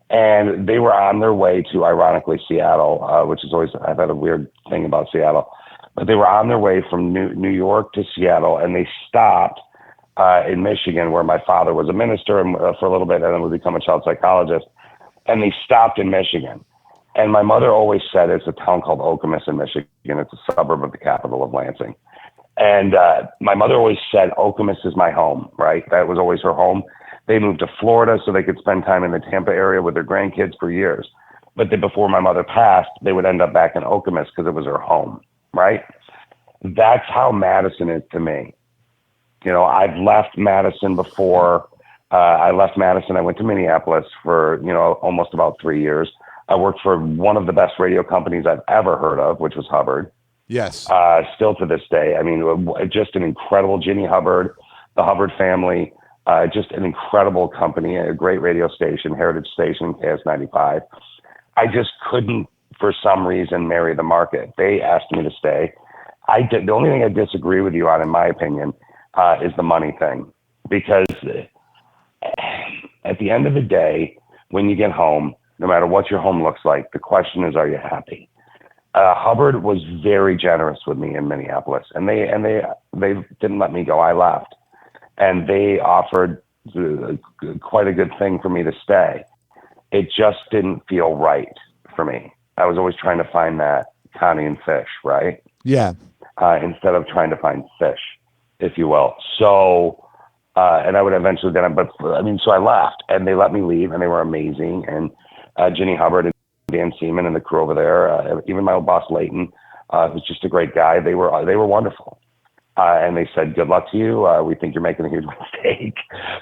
And they were on their way to, ironically, Seattle, which is always, I've had a weird thing about Seattle. But they were on their way from New York to Seattle, and they stopped in Michigan, where my father was a minister for a little bit, and then would become a child psychologist. And they stopped in Michigan. And my mother always said it's a town called Okemos in Michigan. It's a suburb of the capital of Lansing. And my mother always said, Okemos is my home, right? That was always her home. They moved to Florida so they could spend time in the Tampa area with their grandkids for years. But then before my mother passed, they would end up back in Okemos because it was her home, right? That's how Madison is to me. I've left Madison before. I left Madison. I went to Minneapolis for, almost about 3 years. I worked for one of the best radio companies I've ever heard of, which was Hubbard. Yes. Still to this day. I mean, just an incredible Ginny Hubbard, the Hubbard family, just an incredible company, a great radio station, Heritage Station, KS95. I just couldn't, for some reason, marry the market. They asked me to stay. The only thing I disagree with you on, in my opinion, is the money thing. because at the end of the day, when you get home, no matter what your home looks like, the question is, are you happy? Hubbard was very generous with me in Minneapolis, and they didn't let me go. I left, and they offered quite a good thing for me to stay. It just didn't feel right for me. I was always trying to find that Connie and Fish, right? Yeah. Instead of trying to find fish, if you will. So, and I would eventually so I left, and they let me leave, and they were amazing. And Ginny Hubbard and Dan Seaman and the crew over there, even my old boss Leighton, was just a great guy. They were wonderful. And they said, good luck to you. We think you're making a huge mistake,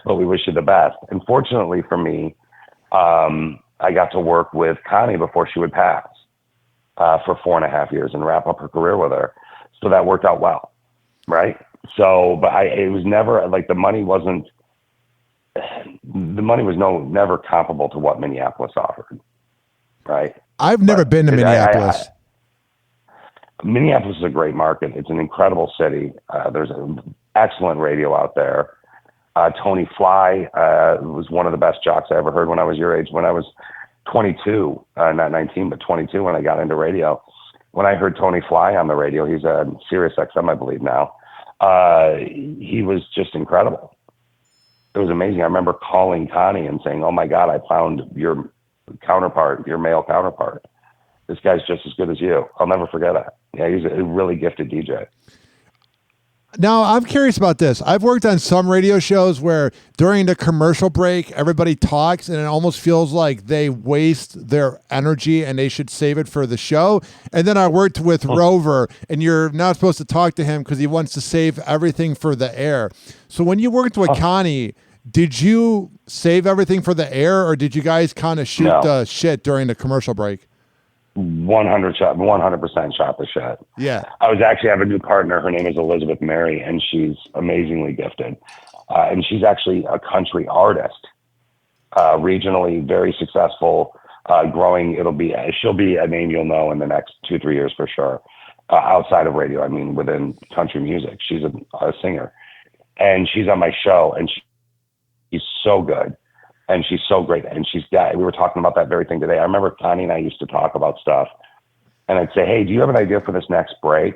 but we wish you the best. And fortunately for me, I got to work with Connie before she would pass for 4.5 years and wrap up her career with her. So that worked out well, right? So, but it was never like the money was never comparable to what Minneapolis offered, right? I've never been to Minneapolis. Minneapolis is a great market. It's an incredible city. There's an excellent radio out there. Tony Fly was one of the best jocks I ever heard when I was your age, when I was 22, not 19, but 22 when I got into radio. When I heard Tony Fly on the radio, he's a Sirius XM, I believe now. He was just incredible. It was amazing. I remember calling Connie and saying, oh my God, I found your counterpart, your male counterpart. This guy's just as good as you. I'll never forget it. Yeah, he's a really gifted DJ. Now, I'm curious about this. I've worked on some radio shows where during the commercial break, everybody talks and it almost feels like they waste their energy and they should save it for the show. And then I worked with Rover, and you're not supposed to talk to him because he wants to save everything for the air. So when you worked with Connie, did you save everything for the air, or did you guys kind of shoot the shit during the commercial break? 100% shot the shit. Yeah. I have a new partner. Her name is Elizabeth Mary, and she's amazingly gifted. And she's actually a country artist, regionally very successful, growing. She'll be a name you'll know in the next 2-3 years for sure. Outside of radio, I mean, within country music, she's a singer, and she's on my show, and she's so good. And she's so great. And we were talking about that very thing today. I remember Connie and I used to talk about stuff, and I'd say, hey, do you have an idea for this next break?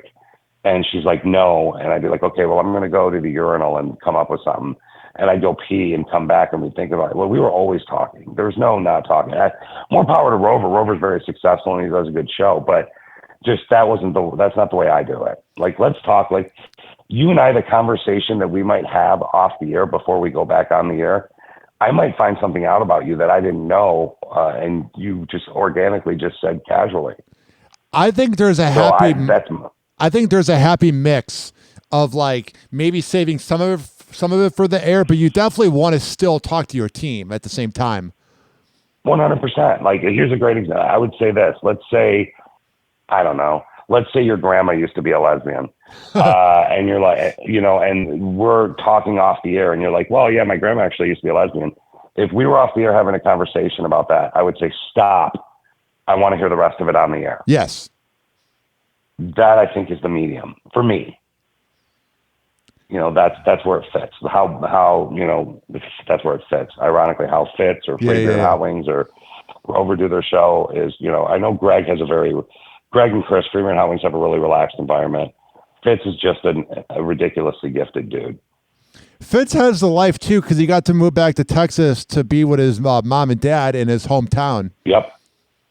And she's like, no. And I'd be like, okay, well, I'm going to go to the urinal and come up with something. And I'd go pee and come back, and we'd think about it. Well, we were always talking. There was no not talking. More power to Rover. Rover's very successful, and he does a good show, but just that's not the way I do it. Like, let's talk. Like, you and I, the conversation that we might have off the air before we go back on the air, I might find something out about you that I didn't know, and you just organically just said casually. I think there's a happy mix of like maybe saving some of it for the air, but you definitely want to still talk to your team at the same time. 100%. Like, here's a great example. I would say this. Let's say, I don't know. Let's say your grandma used to be a lesbian, and you're like, and we're talking off the air, and you're like, well, yeah, my grandma actually used to be a lesbian. If we were off the air having a conversation about that, I would say, stop. I want to hear the rest of it on the air. Yes. That, I think, is the medium for me. That's where it fits. That's where it fits. Ironically, how Fitz or Fraser Hot Wings or Rover do their show is, I know Greg and Chris, Freeman and Hot Wings, have a really relaxed environment. Fitz is just a ridiculously gifted dude. Fitz has the life, too, because he got to move back to Texas to be with his mom and dad in his hometown. Yep,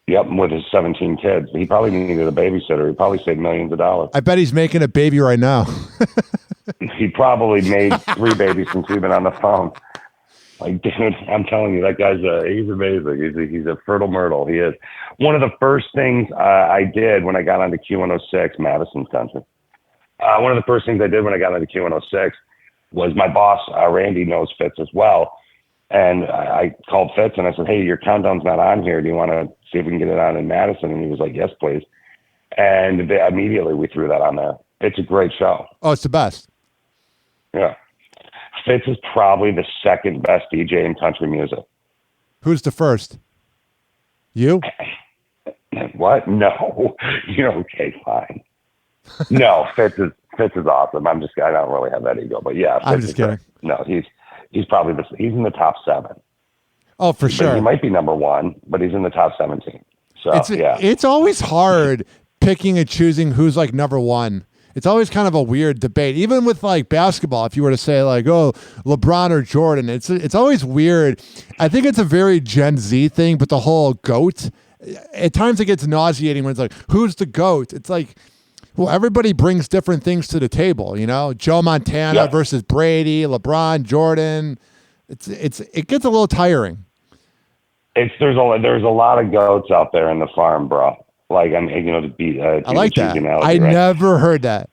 with his 17 kids. He probably needed a babysitter. He probably saved millions of dollars. I bet he's making a baby right now. He probably made 3 babies since we've been on the phone. Like, dude, I'm telling you, that guy's he's amazing. He's a fertile myrtle. He is. One of the first things I did when I got onto Q106, Madison's country. One of the first things I did when I got onto Q106 was my boss, Randy, knows Fitz as well. And I called Fitz and I said, hey, your countdown's not on here. Do you want to see if we can get it on in Madison? And he was like, yes, please. And immediately we threw that on there. It's a great show. Oh, it's the best. Yeah. Fitz is probably the second best DJ in country music. Who's the first? You? What? No. Okay, fine. No, Fitz is awesome. I don't really have that ego, but yeah. I'm just kidding. No, he's in the top 7. Oh, for But sure. he might be number 1, but he's in the top 17. So It's always hard picking and choosing who's like number 1. It's always kind of a weird debate, even with like basketball. If you were to say like, oh, LeBron or Jordan, it's always weird. I think it's a very Gen Z thing, but the whole GOAT, at times it gets nauseating when it's like, who's the GOAT? It's like, well, everybody brings different things to the table, you know? Joe Montana versus Brady, LeBron, Jordan. It gets a little tiring. There's a lot of goats out there in the farm, bro. Like, I mean, to be I like that. analogy, I never heard that.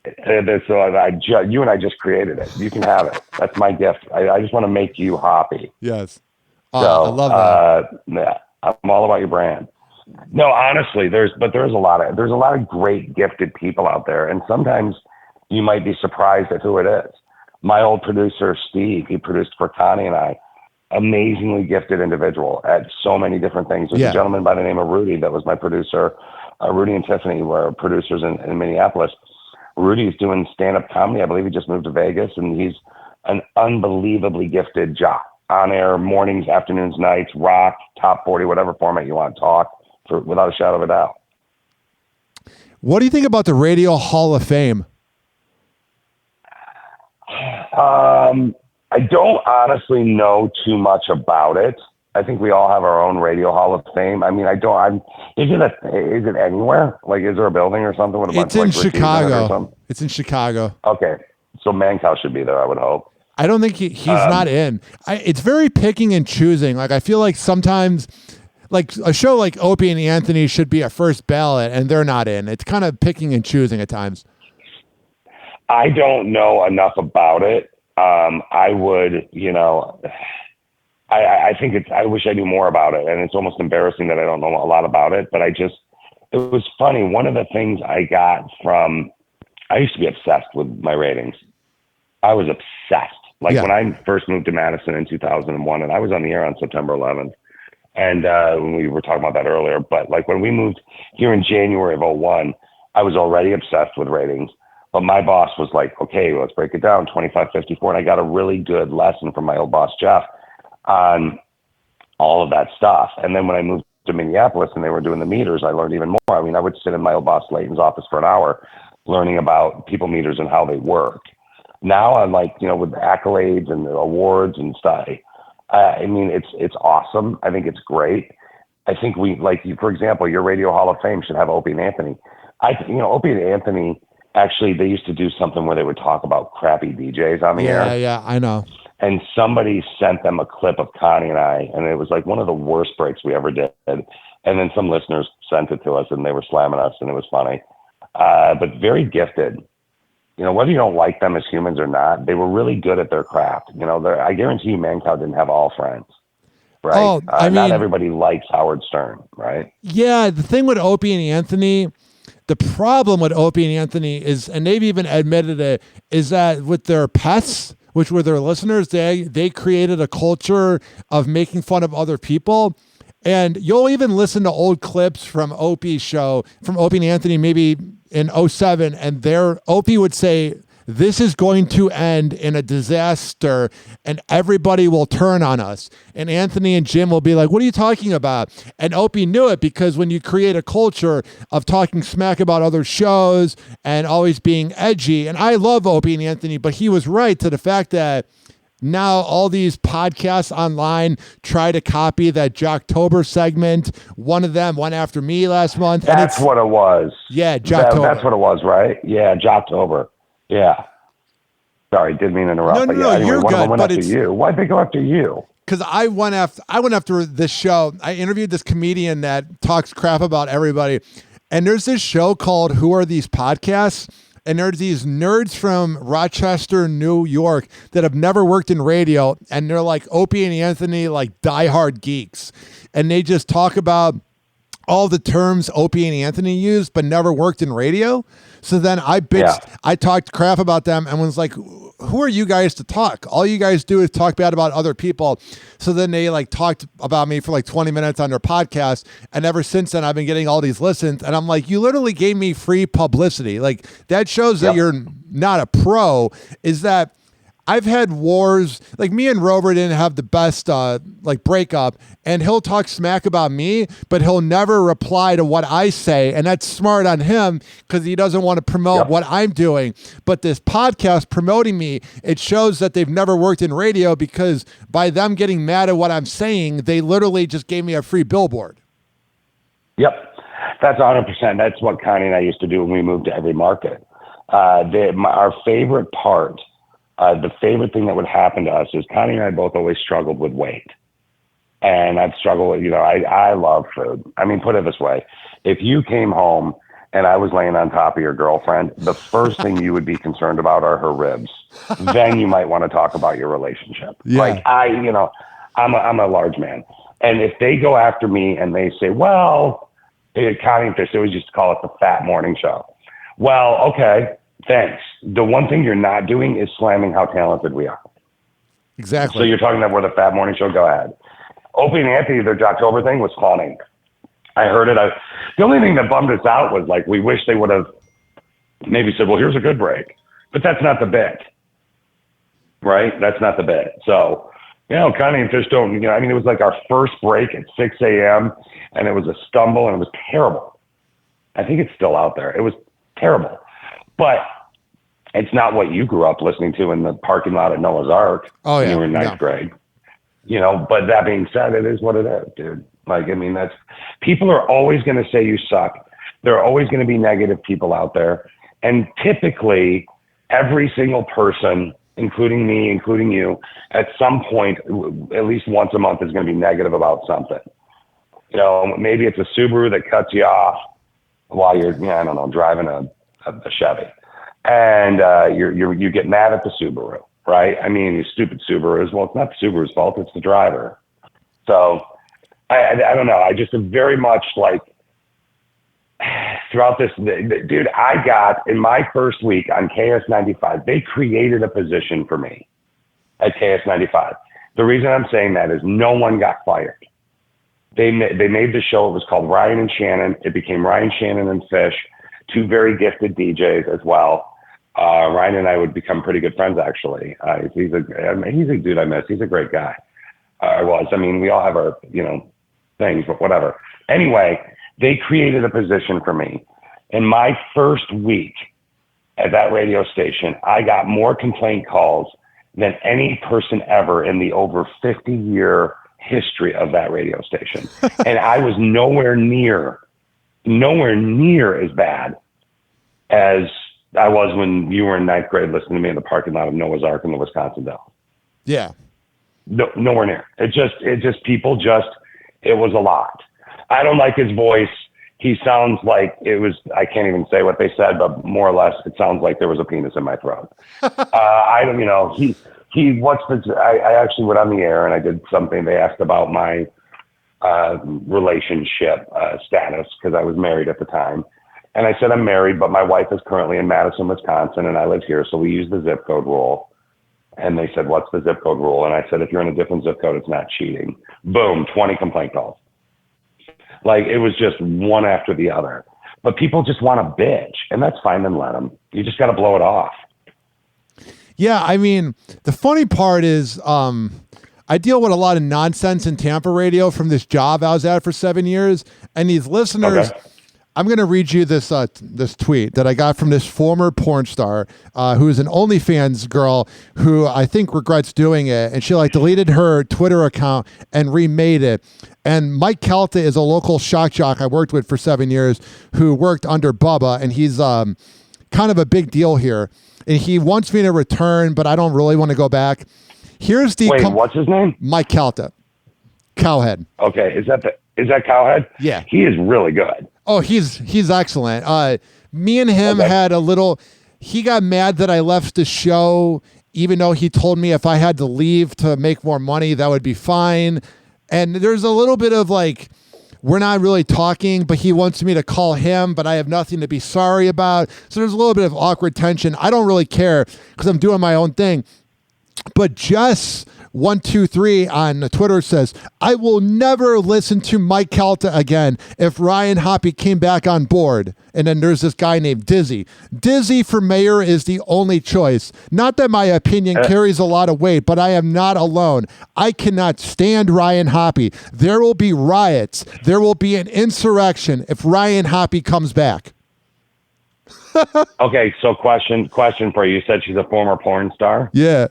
So you and I just created it. You can have it. That's my gift. I just want to make you happy. Yes. So, I love that. Yeah, I'm all about your brand. No, honestly, there's a lot of great gifted people out there, and sometimes you might be surprised at who it is. My old producer, Steve, he produced for Connie and I. Amazingly gifted individual at so many different things. There's a gentleman by the name of Rudy that was my producer. Rudy and Tiffany were producers in Minneapolis. Rudy's doing stand-up comedy. I believe he just moved to Vegas, and he's an unbelievably gifted jock. On air, mornings, afternoons, nights, rock, top 40, whatever format you want to talk, without a shadow of a doubt. What do you think about the Radio Hall of Fame? I don't honestly know too much about it. I think we all have our own Radio Hall of Fame. I mean, is it anywhere? Like, is there a building or something? It's in Chicago. It's in Chicago. Okay. So Mancow should be there, I would hope. I don't think he's not in. It's very picking and choosing. Like, I feel like sometimes, like a show like Opie and Anthony should be a first ballot, and they're not in. It's kind of picking and choosing at times. I don't know enough about it. I would, I think I wish I knew more about it, and it's almost embarrassing that I don't know a lot about it, but it was funny. One of the things I got I used to be obsessed with my ratings. I was obsessed. Like when I first moved to Madison in 2001, and I was on the air on September 11th, and when we were talking about that earlier, but like when we moved here in January of 01, I was already obsessed with ratings. But my boss was like, okay, let's break it down, 25-54. And I got a really good lesson from my old boss, Jeff, on all of that stuff. And then when I moved to Minneapolis and they were doing the meters, I learned even more. I mean, I would sit in my old boss Layton's office for an hour learning about people meters and how they work. Now I'm like, with the accolades and the awards and stuff. I mean, it's awesome. I think it's great. I think for example, your Radio Hall of Fame should have Opie and Anthony. Opie and Anthony, actually, they used to do something where they would talk about crappy DJs on the air. Yeah, I know. And somebody sent them a clip of Connie and I, and it was like one of the worst breaks we ever did. And then some listeners sent it to us, and they were slamming us, and it was funny. But very gifted. Whether you don't like them as humans or not, they were really good at their craft. I guarantee you Mancow didn't have all friends. Right? Oh, not everybody likes Howard Stern, right? Yeah, the thing with Opie and Anthony, the problem with Opie and Anthony is, and they've even admitted it, is that with their pets, which were their listeners, they created a culture of making fun of other people. And you'll even listen to old clips from Opie's show, from Opie and Anthony, maybe in 07, and Opie would say, this is going to end in a disaster and everybody will turn on us. And Anthony and Jim will be like, what are you talking about? And Opie knew it, because when you create a culture of talking smack about other shows and always being edgy, and I love Opie and Anthony, but he was right to the fact that now all these podcasts online try to copy that Jocktober segment. One of them went after me last month. That's what it was. Yeah, Jocktober. That's what it was, right? Yeah, Jocktober. Yeah. Sorry, didn't mean to interrupt. No, anyway, you're one good. Of them went after you. Why'd they go after you? Because I went after this show. I interviewed this comedian that talks crap about everybody. And there's this show called Who Are These Podcasts? And there's these nerds from Rochester, New York that have never worked in radio. And they're like Opie and Anthony, like diehard geeks. And they just talk about all the terms Opie and Anthony used, but never worked in radio. So then I talked crap about them and was like, who are you guys to talk? All you guys do is talk bad about other people. So then they like talked about me for like 20 minutes on their podcast. And ever since then, I've been getting all these listens. And I'm like, you literally gave me free publicity. Like, that shows that you're not a pro. Is that I've had wars, like me and Rover didn't have the best like breakup, and he'll talk smack about me, but he'll never reply to what I say, and that's smart on him because he doesn't want to promote what I'm doing. But this podcast promoting me, it shows that they've never worked in radio because by them getting mad at what I'm saying, they literally just gave me a free billboard. Yep, that's 100%. That's what Connie and I used to do when we moved to every market. Our favorite part, the favorite thing that would happen to us is Connie and I both always struggled with weight. And I'd struggle with, I love food. I mean, put it this way. If you came home and I was laying on top of your girlfriend, the first thing you would be concerned about are her ribs. Then you might want to talk about your relationship. Yeah. Like I'm a large man. And if they go after me and they say, well, Connie and Fish, they always used to call it the fat morning show. Well, okay, thanks. The one thing you're not doing is slamming how talented we are. Exactly. So you're talking about we're the fat morning show? Go ahead. Opie and Anthony, their Jocktober thing was funny. I heard it. The only thing that bummed us out was like, we wish they would have maybe said, well, here's a good break. But that's not the bit. Right? That's not the bit. So, Connie and Fish don't, it was like our first break at 6 a.m. and it was a stumble and it was terrible. I think it's still out there. It was terrible. But it's not what you grew up listening to in the parking lot at Noah's Ark when you were in ninth grade. But that being said, it is what it is, dude. Like, that's, people are always going to say you suck. There are always going to be negative people out there. And typically every single person, including me, including you, at some point, at least once a month, is going to be negative about something. Maybe it's a Subaru that cuts you off while you're, driving a Chevy, and you get mad at the Subaru, right? You stupid Subarus. Well, it's not the Subaru's fault; it's the driver. So I don't know. I just am very much like throughout this, dude. I got in my first week on KS95. They created a position for me at KS95. The reason I'm saying that is no one got fired. They made the show. It was called Ryan and Shannon. It became Ryan, Shannon, and Fish. Two very gifted DJs as well. Ryan and I would become pretty good friends, actually. He's a dude I miss. He's a great guy. We all have our, things, but whatever. Anyway, they created a position for me. In my first week at that radio station, I got more complaint calls than any person ever in the over 50-year history of that radio station. And I was nowhere near as bad as I was when you were in ninth grade listening to me in the parking lot of Noah's Ark in the Wisconsin Dells. Yeah. No, nowhere near. It was a lot. I don't like his voice. He sounds like I can't even say what they said, but more or less it sounds like there was a penis in my throat. I actually went on the air and I did something. They asked about my relationship status because I was married at the time. And I said, I'm married, but my wife is currently in Madison, Wisconsin, and I live here. So we use the zip code rule. And they said, what's the zip code rule? And I said, if you're in a different zip code, it's not cheating. Boom, 20 complaint calls. Like, it was just one after the other. But people just want to bitch, and that's fine, then let them. You just got to blow it off. Yeah, the funny part is I deal with a lot of nonsense in Tampa radio from this job I was at for 7 years. And these listeners... Okay. I'm going to read you this tweet that I got from this former porn star who is an OnlyFans girl who I think regrets doing it. And she deleted her Twitter account and remade it. And Mike Calta is a local shock jock I worked with for 7 years who worked under Bubba. And he's kind of a big deal here. And he wants me to return, but I don't really want to go back. Here's the... Wait, what's his name? Mike Calta. Cowhead. Okay. Is that Cowhead? Yeah. He is really good. Oh, he's excellent. Me and him had a little... He got mad that I left the show, even though he told me if I had to leave to make more money, that would be fine. And there's a little bit of we're not really talking, but he wants me to call him, but I have nothing to be sorry about. So there's a little bit of awkward tension. I don't really care because I'm doing my own thing. But Jess 123 on Twitter says, I will never listen to Mike Calta again if Ryan Hoppe came back on board. And then there's this guy named Dizzy. Dizzy for mayor is the only choice. Not that my opinion carries a lot of weight, but I am not alone. I cannot stand Ryan Hoppe. There will be riots. There will be an insurrection if Ryan Hoppe comes back. Okay, so question for you. You said she's a former porn star? Yeah.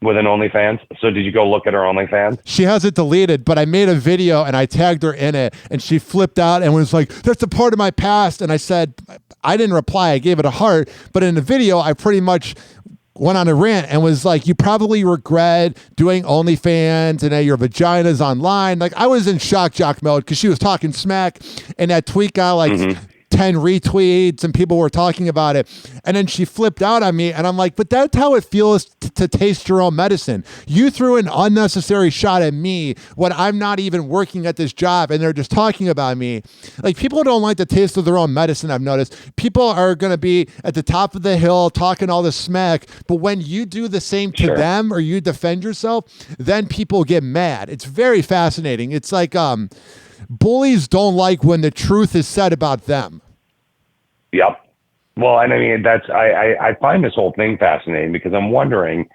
With an OnlyFans? So did you go look at her OnlyFans? She has it deleted, but I made a video and I tagged her in it, and she flipped out and was like, that's a part of my past. And I said, I didn't reply. I gave it a heart. But in the video, I pretty much went on a rant and was like, you probably regret doing OnlyFans and that your vagina's online. Like, I was in shock jock mode because she was talking smack, and that tweet got like 10 retweets and people were talking about it. And then she flipped out on me, and I'm like, but that's how it feels to taste your own medicine. You threw an unnecessary shot at me when I'm not even working at this job and they're just talking about me. Like, people don't like the taste of their own medicine, I've noticed. People are going to be at the top of the hill talking all this smack, but when you do the same to them or you defend yourself, then people get mad. It's very fascinating. It's like bullies don't like when the truth is said about them. Yep. Well, and I mean, I find this whole thing fascinating because I'm wondering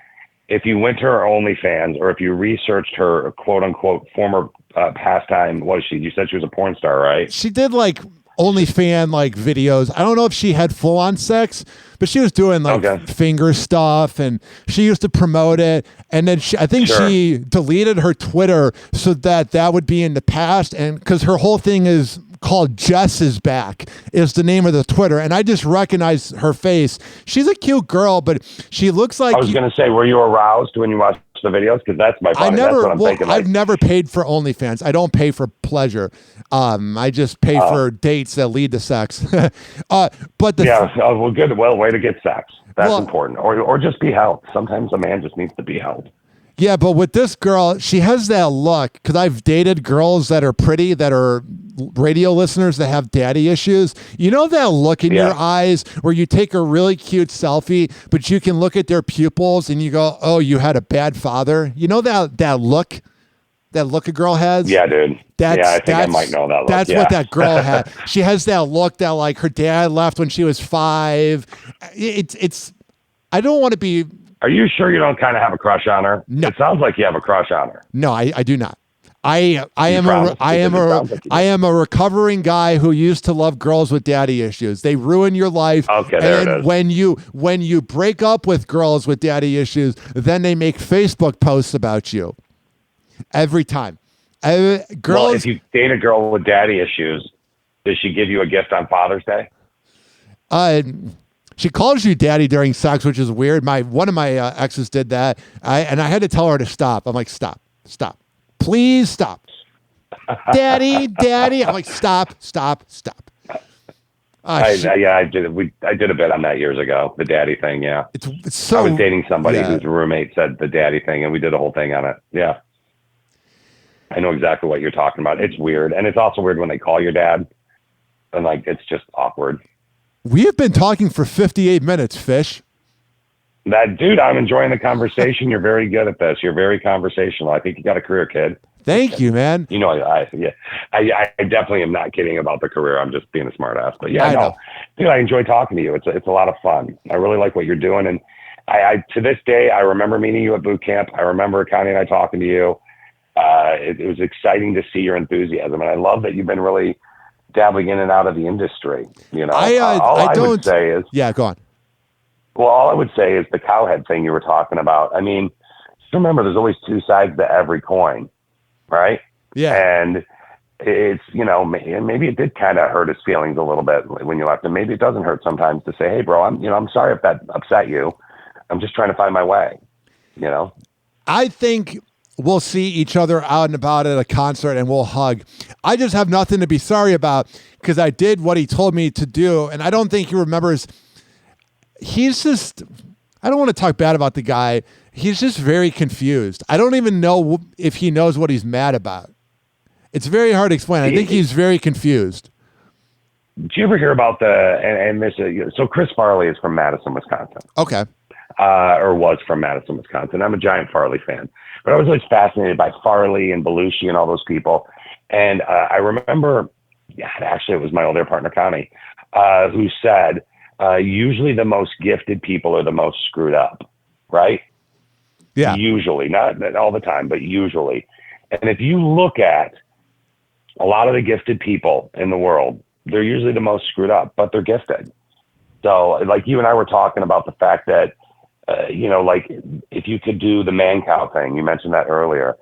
if you went to her OnlyFans or if you researched her quote unquote former pastime. What is she? You said she was a porn star, right? She did like OnlyFans like videos. I don't know if she had full on sex, but she was doing like finger stuff, and she used to promote it. And then I think she deleted her Twitter so that would be in the past. And because her whole thing is called Jess is Back is the name of the Twitter. And I just recognize her face. She's a cute girl, but she looks like... I was going to say, were you aroused when you watched the videos? Because that's my funny. I've never paid for OnlyFans. I don't pay for pleasure. I just pay for dates that lead to sex. But well, good. Well, way to get sex. That's important. Or just be held. Sometimes a man just needs to be held. Yeah, but with this girl, she has that look, because I've dated girls that are pretty, that are radio listeners that have daddy issues. You know that look in your eyes where you take a really cute selfie, but you can look at their pupils and you go, oh, you had a bad father? You know that look? That look a girl has? Yeah, dude. I think I might know that look. That's what that girl had. She has that look that like her dad left when she was 5. It's I don't want to be... Are you sure you don't kind of have a crush on her? No. It sounds like you have a crush on her. No, I do not. I am a recovering guy who used to love girls with daddy issues. They ruin your life. Okay, there it is. When you break up with girls with daddy issues, then they make Facebook posts about you. Every time. Well, if you date a girl with daddy issues, does she give you a gift on Father's Day? She calls you daddy during sex, which is weird. One of my exes did that, and I had to tell her to stop. I'm like, stop, please stop, daddy. I'm like, stop. I did. I did a bit on that years ago. The daddy thing, yeah. It's so. I was dating somebody whose roommate said the daddy thing, and we did a whole thing on it. Yeah, I know exactly what you're talking about. It's weird, and it's also weird when they call your dad, and like it's just awkward. We have been talking for 58 minutes, Fish. Dude, I'm enjoying the conversation. You're very good at this. You're very conversational. I think you got a career, kid. Thank you, man. You know, I definitely am not kidding about the career. I'm just being a smart ass. But yeah, I know. Dude, I enjoy talking to you. It's a lot of fun. I really like what you're doing. And I to this day, I remember meeting you at boot camp. I remember Connie and I talking to you. It was exciting to see your enthusiasm. And I love that you've been really dabbling in and out of the industry. You know, all I would say is, go on. Well, all I would say is the cowhead thing you were talking about. I mean, just remember, there's always two sides to every coin, right? Yeah. And it's, you know, maybe it did kind of hurt his feelings a little bit when you left him. Maybe it doesn't hurt sometimes to say, hey, bro, I'm sorry if that upset you. I'm just trying to find my way, you know? I think we'll see each other out and about at a concert and we'll hug. I just have nothing to be sorry about because I did what he told me to do. And I don't think he remembers. He's just, I don't want to talk bad about the guy. He's just very confused. I don't even know if he knows what he's mad about. It's very hard to explain. I think he's very confused. Did you ever hear about so Chris Farley is from Madison, Wisconsin. Okay. or was from Madison, Wisconsin. I'm a giant Farley fan, but I was always fascinated by Farley and Belushi and all those people. And I remember, actually, it was my old air partner, Connie, who said, usually the most gifted people are the most screwed up, right? Yeah. Usually, not all the time, but usually. And if you look at a lot of the gifted people in the world, they're usually the most screwed up, but they're gifted. So like you and I were talking about the fact that, like if you could do the man cow thing, you mentioned that earlier,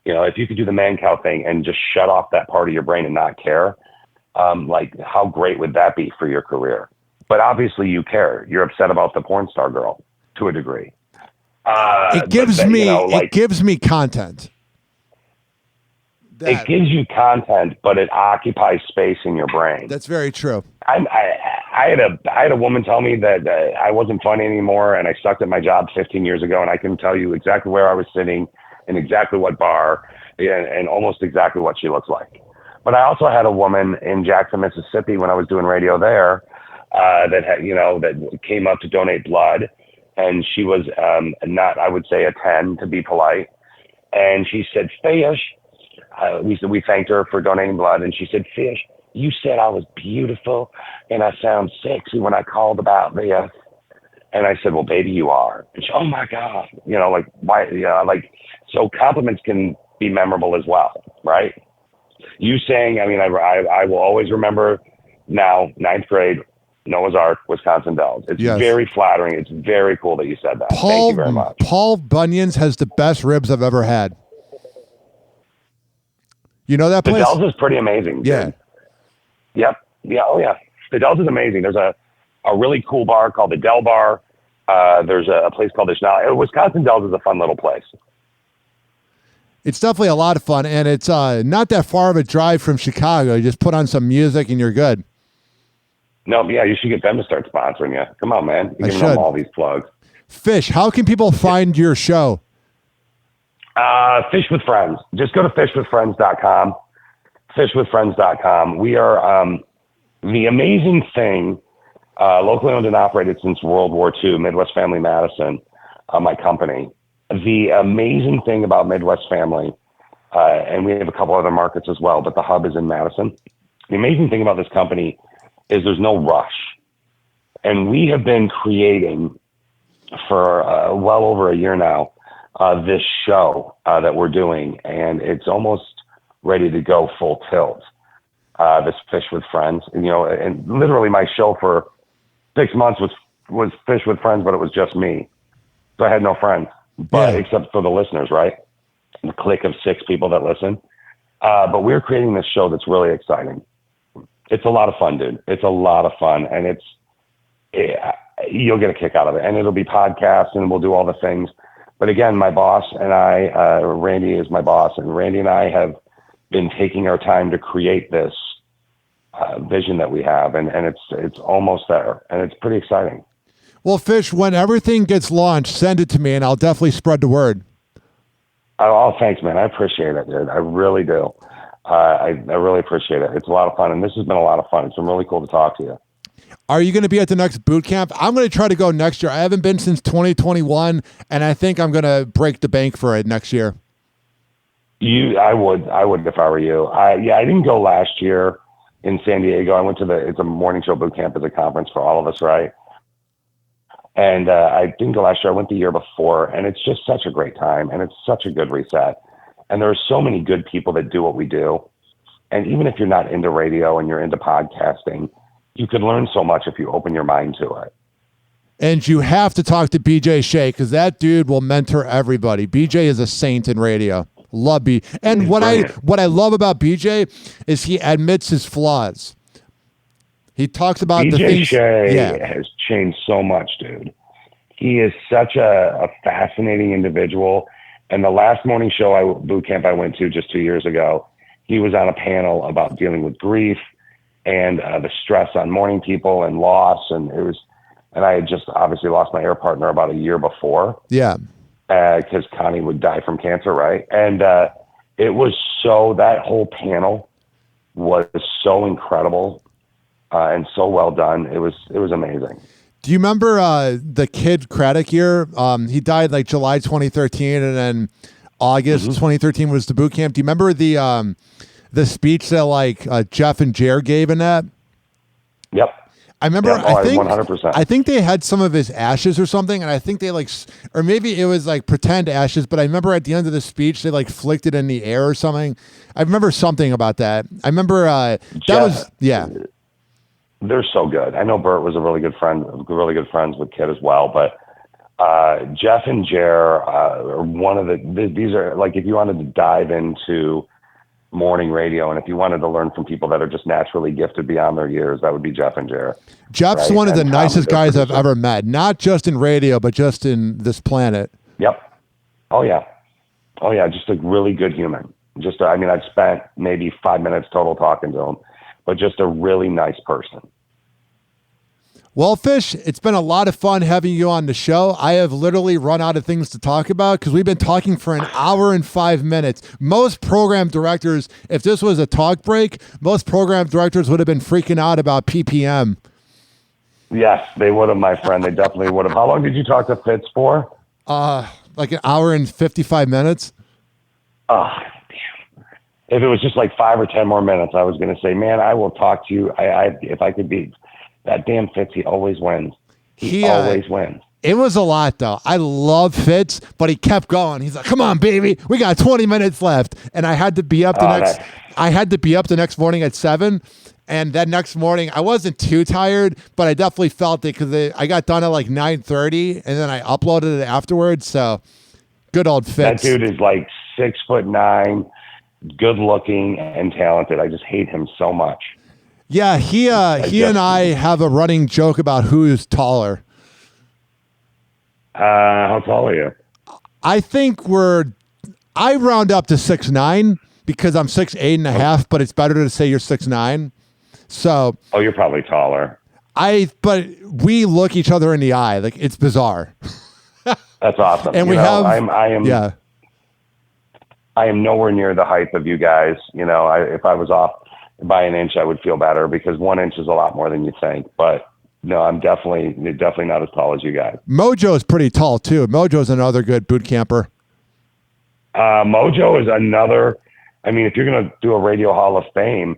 if you could do the man cow thing and just shut off that part of your brain and not care, like how great would that be for your career? But obviously you care. You're upset about the porn star girl to a degree. It gives me content. It gives you content, but it occupies space in your brain. That's very true. I had a woman tell me that I wasn't funny anymore, and I sucked at my job 15 years ago, and I can tell you exactly where I was sitting and exactly what bar and almost exactly what she looks like. But I also had a woman in Jackson, Mississippi, when I was doing radio there, that came up to donate blood, and she was not, I would say, a 10 to be polite, and she said, "Fish." We thanked her for donating blood, and she said, "Fish, you said I was beautiful and I sound sexy when I called about this." And I said, "Well, baby, you are." And she, "Oh my God." Like, why? So compliments can be memorable as well, right? You saying, I will always remember now, 9th grade, Noah's Ark, Wisconsin Dells. It's very flattering. It's very cool that you said that. Thank you very much. Paul Bunyan's has the best ribs I've ever had. You know that place? The Dells is pretty amazing. Dude. Yeah. Yep. Yeah. Oh yeah. The Dells is amazing. There's a really cool bar called the Del Bar. There's a place called the Schnall. Wisconsin Dells is a fun little place. It's definitely a lot of fun, and it's not that far of a drive from Chicago. You just put on some music and you're good. No, yeah, you should get them to start sponsoring you. Come on, man. You're giving them all these plugs. Fish, how can people find your show? Fish with Friends. Just go to fishwithfriends.com. Fishwithfriends.com. We are the amazing thing, locally owned and operated since World War II, Midwest Family Madison, my company. The amazing thing about Midwest Family, and we have a couple other markets as well, but the hub is in Madison. The amazing thing about this company is there's no rush. And we have been creating for well over a year now this show that we're doing, and it's almost ready to go full tilt. This Fish with Friends, and literally my show for 6 months was Fish with Friends, but it was just me, so I had no friends, except for the listeners, right? The clique of 6 people that listen. But we're creating this show that's really exciting. It's a lot of fun, dude. It's a lot of fun, and you'll get a kick out of it, and it'll be podcasts, and we'll do all the things. But again, my boss and I, Randy is my boss, and Randy and I have been taking our time to create this vision that we have, and it's almost there, and it's pretty exciting. Well, Fish, when everything gets launched, send it to me, and I'll definitely spread the word. Oh, thanks, man. I appreciate it, dude. I really do. I really appreciate it. It's a lot of fun, and this has been a lot of fun. It's been really cool to talk to you. Are you going to be at the next boot camp? I'm going to try to go next year. I haven't been since 2021, and I think I'm going to break the bank for it next year. I would if I were you. I didn't go last year in San Diego. I went to it's a morning show boot camp as a conference for all of us, right? And I didn't go last year. I went the year before, and it's just such a great time, and it's such a good reset. And there are so many good people that do what we do. And even if you're not into radio and you're into podcasting, you could learn so much if you open your mind to it. And you have to talk to BJ Shea, because that dude will mentor everybody. BJ is a saint in radio. Love B. And what I love about BJ is he admits his flaws. He talks about BJ the things. Shea has changed so much, dude. He is such a fascinating individual. And the last morning show boot camp I went to just 2 years ago, he was on a panel about dealing with grief and the stress on morning people and loss. And I had just obviously lost my air partner about a year before. Yeah. Because Connie would die from cancer, right? And it was that whole panel was so incredible and so well done. It was amazing. Do you remember the Kid Craddock year? He died like July 2013, and then August 2013 was the boot camp. Do you remember the speech that like Jeff and Jer gave in that? Yep. I remember. Yep. I think 100%. I think they had some of his ashes or something, and I think they like, or maybe it was like pretend ashes. But I remember at the end of the speech they like flicked it in the air or something. I remember something about that. I remember that was They're so good. I know Bert was a really good friend, really good friends with Kid as well. But Jeff and Jer are one of these are like, if you wanted to dive into morning radio, and if you wanted to learn from people that are just naturally gifted beyond their years, that would be Jeff and Jer. Jeff's one of the nicest guys I've ever met, not just in radio, but just in this planet. Yep. Oh yeah. Just a really good human. I've spent maybe 5 minutes total talking to him, but just a really nice person. Well, Fish, it's been a lot of fun having you on the show. I have literally run out of things to talk about because we've been talking for an hour and 5 minutes. Most program directors, if this was a talk break, most program directors would have been freaking out about PPM. Yes, they would have, my friend. They definitely would have. How long did you talk to Fitz for? Like an hour and 55 minutes. Oh, damn. If it was just like 5 or 10 more minutes, I was going to say, man, I will talk to you. If I could be that damn Fitz, he always wins. He always wins. It was a lot, though. I love Fitz, but he kept going. He's like, "Come on, baby, we got 20 minutes left," and I had to be up the next morning at 7. And that next morning, I wasn't too tired, but I definitely felt it because I got done at like 9:30, and then I uploaded it afterwards. So, good old Fitz. That dude is like 6'9", good looking and talented. I just hate him so much. Yeah, he and I have a running joke about who's taller. How tall are you? I think I round up to 6'9" because I'm 6'8.5", but it's better to say you're 6'9". So. Oh, you're probably taller. But we look each other in the eye. Like, it's bizarre. That's awesome. And I am nowhere near the height of you guys. If I was off by an inch, I would feel better because 1 inch is a lot more than you think. But no, I'm definitely not as tall as you guys. Mojo's pretty tall too. Mojo's another good boot camper. Mojo is another. I mean, if you're going to do a Radio Hall of Fame,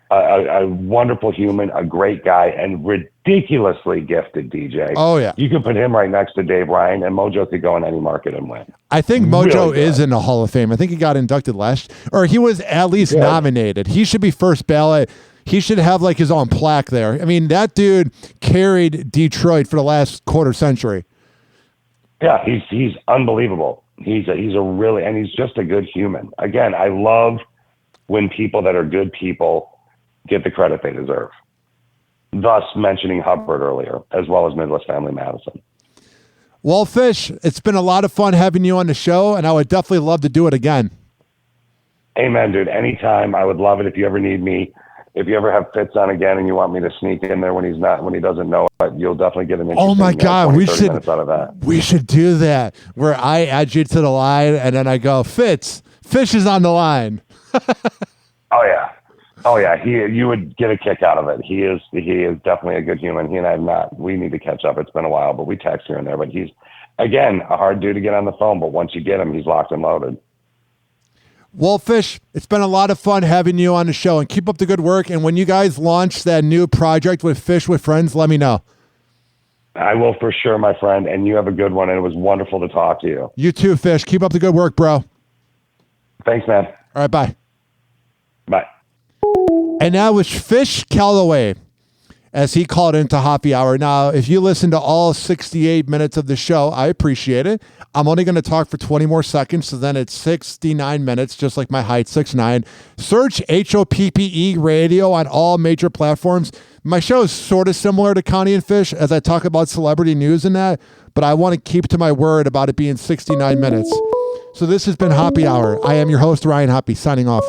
a wonderful human, a great guy, and ridiculously gifted DJ. Oh yeah, you could put him right next to Dave Ryan, and Mojo could go in any market and win. I think Mojo is in the Hall of Fame. I think he got inducted or he was at least nominated. He should be first ballot. He should have like his own plaque there. I mean, that dude carried Detroit for the last quarter century. Yeah, he's unbelievable. He's just a good human. Again, I love when people that are good people get the credit they deserve. Thus mentioning Hubbard earlier, as well as Midwest Family Madison. Well, Fish, it's been a lot of fun having you on the show, and I would definitely love to do it again. Amen, dude. Anytime. I would love it if you ever need me. If you ever have Fitz on again and you want me to sneak in there when he doesn't know it, you'll definitely get an interesting, oh my God, 20, 30 minutes out of that. We should do that, where I add you to the line, and then I go, Fish is on the line. Oh yeah, you would get a kick out of it. He is definitely a good human. He and I we need to catch up. It's been a while, but we text here and there. But he's, again, a hard dude to get on the phone. But once you get him, he's locked and loaded. Well, Fish, it's been a lot of fun having you on the show, and keep up the good work. And when you guys launch that new project with Fish with Friends, let me know. I will for sure, my friend. And you have a good one. And it was wonderful to talk to you. You too, Fish. Keep up the good work, bro. Thanks, man. All right, bye. Bye. And that was Fish Calloway, as he called into Hoppe Hour. Now, if you listen to all 68 minutes of the show, I appreciate it. I'm only going to talk for 20 more seconds, so then it's 69 minutes, just like my height, 6'9". Search HOPPE Radio on all major platforms. My show is sort of similar to Connie and Fish, as I talk about celebrity news and that, but I want to keep to my word about it being 69 minutes. So this has been Hoppe Hour. I am your host, Ryan Hoppe, signing off.